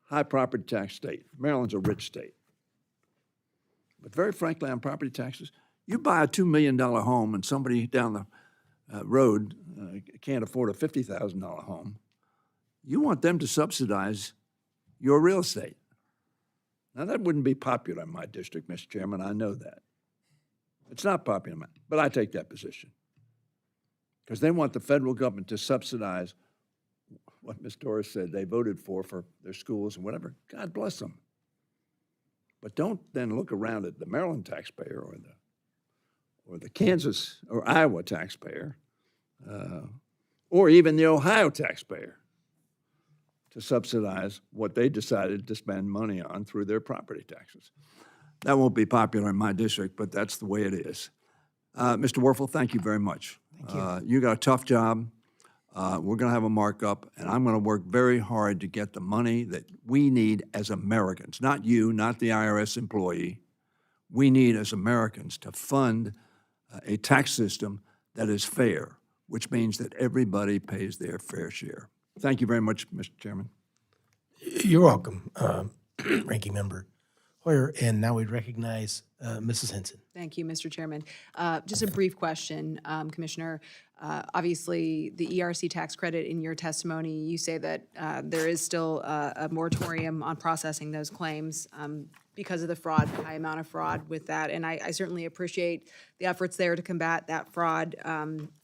high property tax state. Maryland's a rich state. But very frankly, on property taxes, you buy a $2 million home and somebody down the road can't afford a $50,000 home, you want them to subsidize your real estate. Now, that wouldn't be popular in my district, Mr. Chairman. I know that. It's not popular, but I take that position. Because they want the federal government to subsidize what Ms. Doris said they voted for their schools and whatever. God bless them. But don't then look around at the Maryland taxpayer or the Kansas or Iowa taxpayer or even the Ohio taxpayer to subsidize what they decided to spend money on through their property taxes. That won't be popular in my district, but that's the way it is. Mr. Werfel, thank you very much. Thank you. You got a tough job. We're going to have a markup, and I'm going to work very hard to get the money that we need as Americans, not you, not the IRS employee. We need as Americans to fund a tax system that is fair, which means that everybody pays their fair share. Thank you very much, Mr. Chairman. You're welcome, Ranking Member Hoyer. And now we recognize Mrs. Henson. Thank you, Mr. Chairman. Just a brief question, Commissioner. Obviously, the ERC tax credit, in your testimony, you say that there is still a moratorium on processing those claims because of the fraud, the high amount of fraud with that. And I certainly appreciate the efforts there to combat that fraud.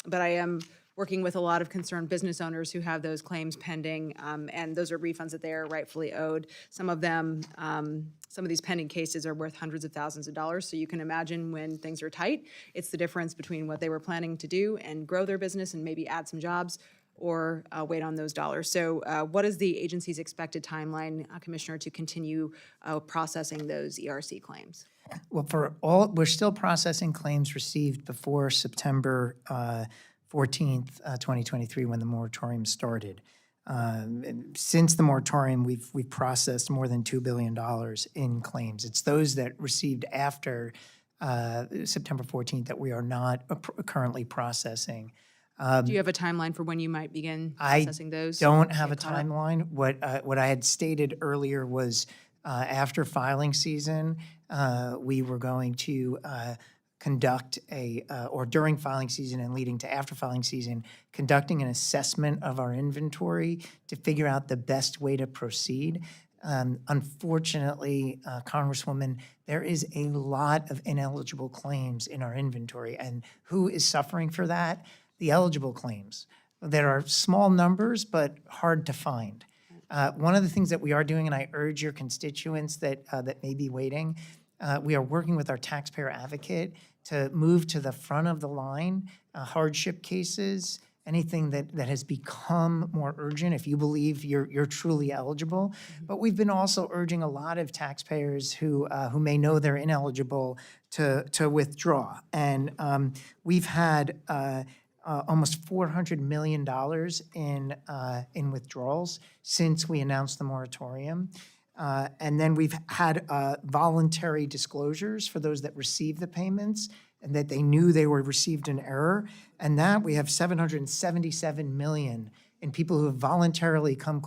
But I am working with a lot of concerned business owners who have those claims pending, and those are refunds that they are rightfully owed. Some of them, some of these pending cases are worth hundreds of thousands of dollars, so you can imagine when things are tight, it's the difference between what they were planning to do and grow their business and maybe add some jobs or wait on those dollars. So what is the agency's expected timeline, Commissioner, to continue processing those ERC claims? Well, we're still processing claims received before September 14th, 2023, when the moratorium started. Since the moratorium, we've processed more than $2 billion in claims. It's those that received after September 14th that we are not currently processing. Do you have a timeline for when you might begin processing those? I don't have a Get caught up? timeline. What I had stated earlier was after filing season, we were going to conduct or during filing season and leading to after filing season, conducting an assessment of our inventory to figure out the best way to proceed. Unfortunately, Congresswoman, there is a lot of ineligible claims in our inventory. And who is suffering for that? The eligible claims. There are small numbers, but hard to find. One of the things that we are doing, and I urge your constituents that may be waiting, we are working with our taxpayer advocate to move to the front of the line hardship cases anything that has become more urgent, if you believe you're truly eligible. But we've been also urging a lot of taxpayers who may know they're ineligible to withdraw. And we've had almost $400 million in withdrawals since we announced the moratorium. And then we've had voluntary disclosures for those that received the payments and that they knew they were received in error. And that we have 777 million in people who have voluntarily come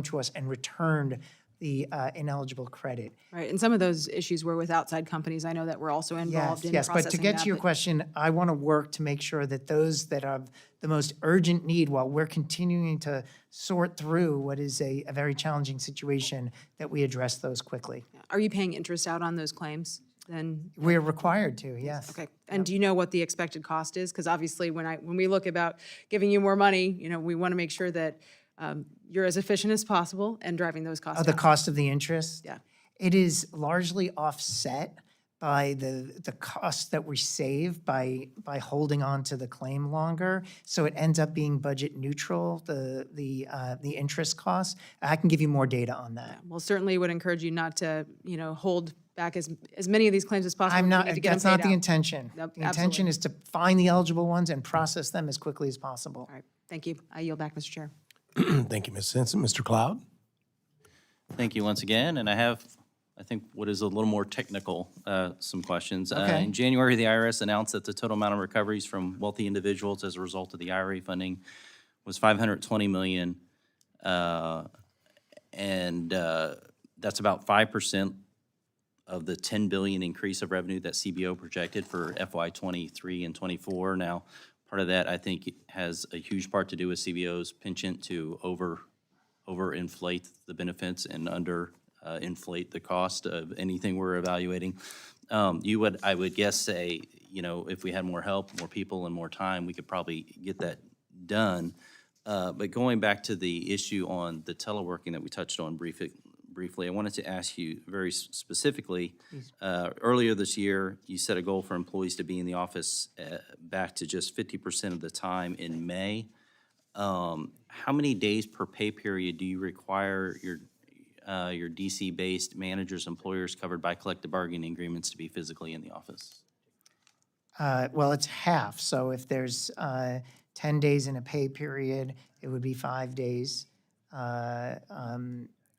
to us and returned the ineligible credit. Right, and some of those issues were with outside companies. I know that we're also involved in Yes, processing but to get that, to your question, I want to work to make sure that those that have the most urgent need, while we're continuing to sort through what is a very challenging situation, that we address those quickly. Are you paying interest out on those claims then? We're required to, yes. Okay, and do you know what the expected cost is? Because obviously, when we look about giving you more money, we want to make sure that you're as efficient as possible and driving those costs The down. cost of the interest? Yeah. It is largely offset by the cost that we save by holding on to the claim longer. So it ends up being budget neutral, the interest cost. I can give you more data on that. Well, certainly would encourage you not to, hold back as many of these claims as possible. I'm We not, need to get them that's not paid the out. intention. Nope, The intention absolutely. is to find the eligible ones and process them as quickly as possible. All right, thank you. I yield back, Mr. Chair. Thank you, Ms. Simpson. Mr. Cloud? Thank you once again, and I have, I think, what is a little more technical, some questions. Okay. In January, the IRS announced that the total amount of recoveries from wealthy individuals as a result of the IRA funding was $520 million, and that's about 5% of the $10 billion increase of revenue that CBO projected for FY '23 and '24. Now, part of that, I think, has a huge part to do with CBO's penchant to overinflate the benefits and inflate the cost of anything we're evaluating. I would guess, say, if we had more help, more people, and more time, we could probably get that done. But going back to the issue on the teleworking that we touched on briefly, I wanted to ask you very specifically, earlier this year, you set a goal for employees to be in the office back to just 50% of the time in May. How many days per pay period do you require your DC-based managers, employers covered by collective bargaining agreements to be physically in the office? Well, it's half. So if there's 10 days in a pay period, it would be 5 days.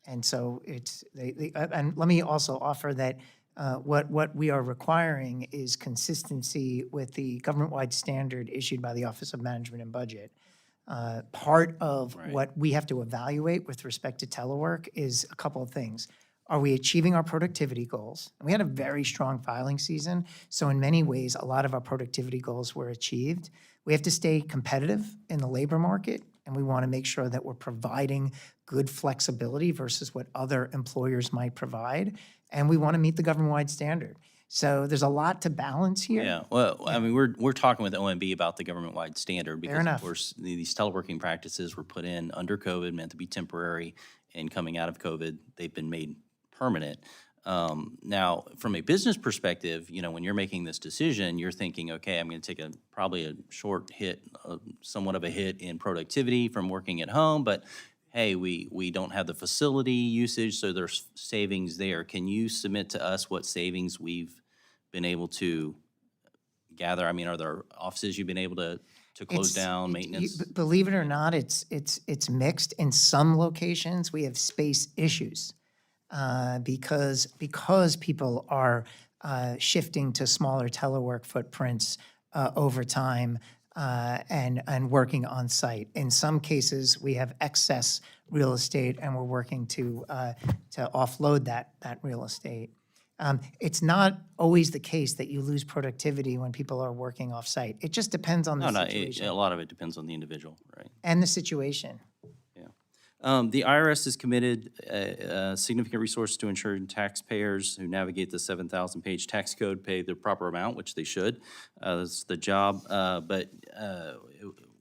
And so it's, and let me also offer that what we are requiring is consistency with the government-wide standard issued by the Office of Management and Budget. Part of what we have to evaluate with respect to telework is a couple of things. Are we achieving our productivity goals? And we had a very strong filing season, so in many ways, a lot of our productivity goals were achieved. We have to stay competitive in the labor market, and we want to make sure that we're providing good flexibility versus what other employers might provide, and we want to meet the government-wide standard. So there's a lot to balance here. Yeah, well, I mean, we're talking with OMB about the government-wide standard because, of enough. course, these teleworking practices were put in under COVID, meant to be temporary, and coming out of COVID, they've been made permanent. Now, from a business perspective, when you're making this decision, you're thinking, okay, I'm going to take probably a short hit, somewhat of a hit in productivity from working at home, but hey, we don't have the facility usage, so there's savings there. Can you submit to us what savings we've been able to gather? I mean, are there offices you've been able to close down, maintenance? Believe it or not, it's mixed. In some locations, we have space issues because people are shifting to smaller telework footprints over time and working on site. In some cases, we have excess real estate, and we're working to offload that real estate. It's not always the case that you lose productivity when people are working off-site. It just depends on the situation. A lot of it depends on the individual, right? And the situation. The IRS has committed significant resources to ensuring taxpayers who navigate the 7,000-page tax code pay the proper amount, which they should. That's the job. But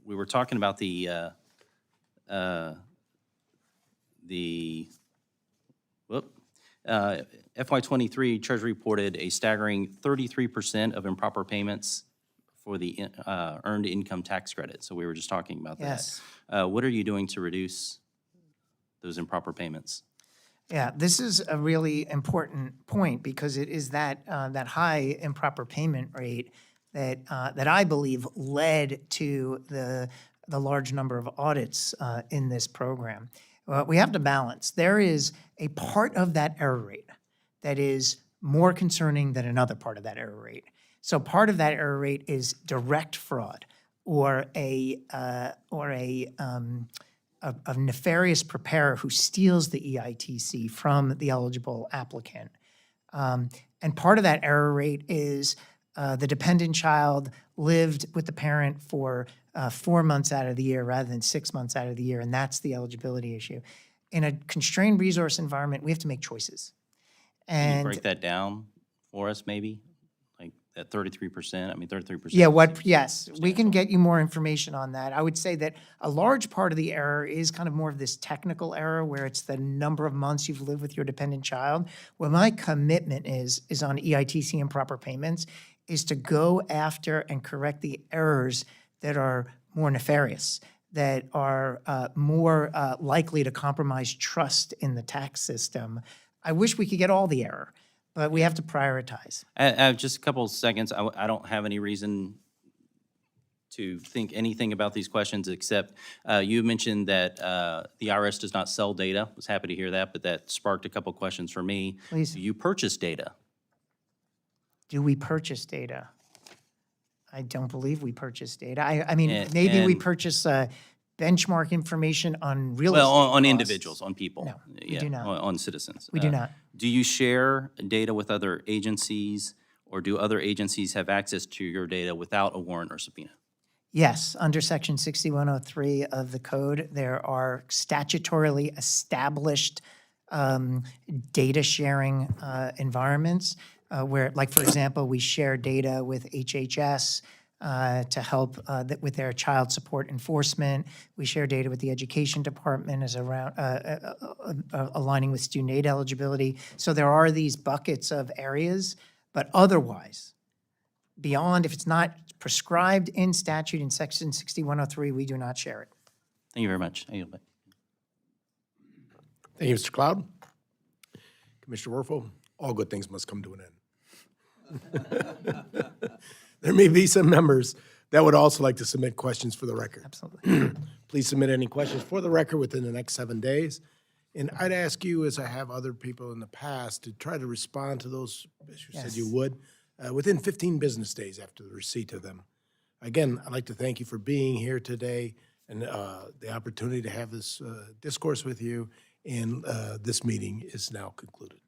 we were talking about the FY '23 Treasury reported a staggering 33% of improper payments for the earned income tax credit. So we were just talking about that. Yes. What are you doing to reduce those improper payments? Yeah, this is a really important point because it is that, that high improper payment rate that, that I believe led to the large number of audits in this program. We have to balance. There is a part of that error rate that is more concerning than another part of that error rate. So part of that error rate is direct fraud or a nefarious preparer who steals the EITC from the eligible applicant. And part of that error rate is the dependent child lived with the parent for 4 months out of the year rather than 6 months out of the year, and that's the eligibility issue. In a constrained resource environment, we have to make choices. Can you And break that down for us, maybe? Like that 33%? I mean, 33%. yeah, yes, we can get you more information on that. I would say that a large part of the error is kind of more of this technical error where it's the number of months you've lived with your dependent child. What my commitment is on EITC improper payments is to go after and correct the errors that are more nefarious, that are more likely to compromise trust in the tax system. I wish we could get all the error, but we have to prioritize. I have just a couple of seconds. I don't have any reason to think anything about these questions except you mentioned that the IRS does not sell data. I was happy to hear that, but that sparked a couple questions for me. Please. Do you purchase data? Do we purchase data? I don't believe we purchase data. I mean, And- maybe we and- purchase benchmark information on real estate Well, on costs. individuals, on people. No, we Yeah, do not. On citizens. We do not. Do you share data with other agencies, or do other agencies have access to your data without a warrant or subpoena? Yes, under section 6103 of the code, there are statutorily established data sharing environments where, like, for example, we share data with HHS to help with their child support enforcement. We share data with the education department as around aligning with student aid eligibility. So there are these buckets of areas, but otherwise, beyond, if it's not prescribed in statute in section 6103, we do not share it. Thank you very much. I yield back. Thank you, Mr. Cloud. Commissioner Werfel, all good things must come to an end. There may be some members that would also like to submit questions for the record. Absolutely. Please submit any questions for the record within the next 7 days. And I'd ask you, as I have other people in the past, to try to respond to those, as you said you Yes. would, within 15 business days after the receipt of them. Again, I'd like to thank you for being here today and the opportunity to have this discourse with you. And this meeting is now concluded.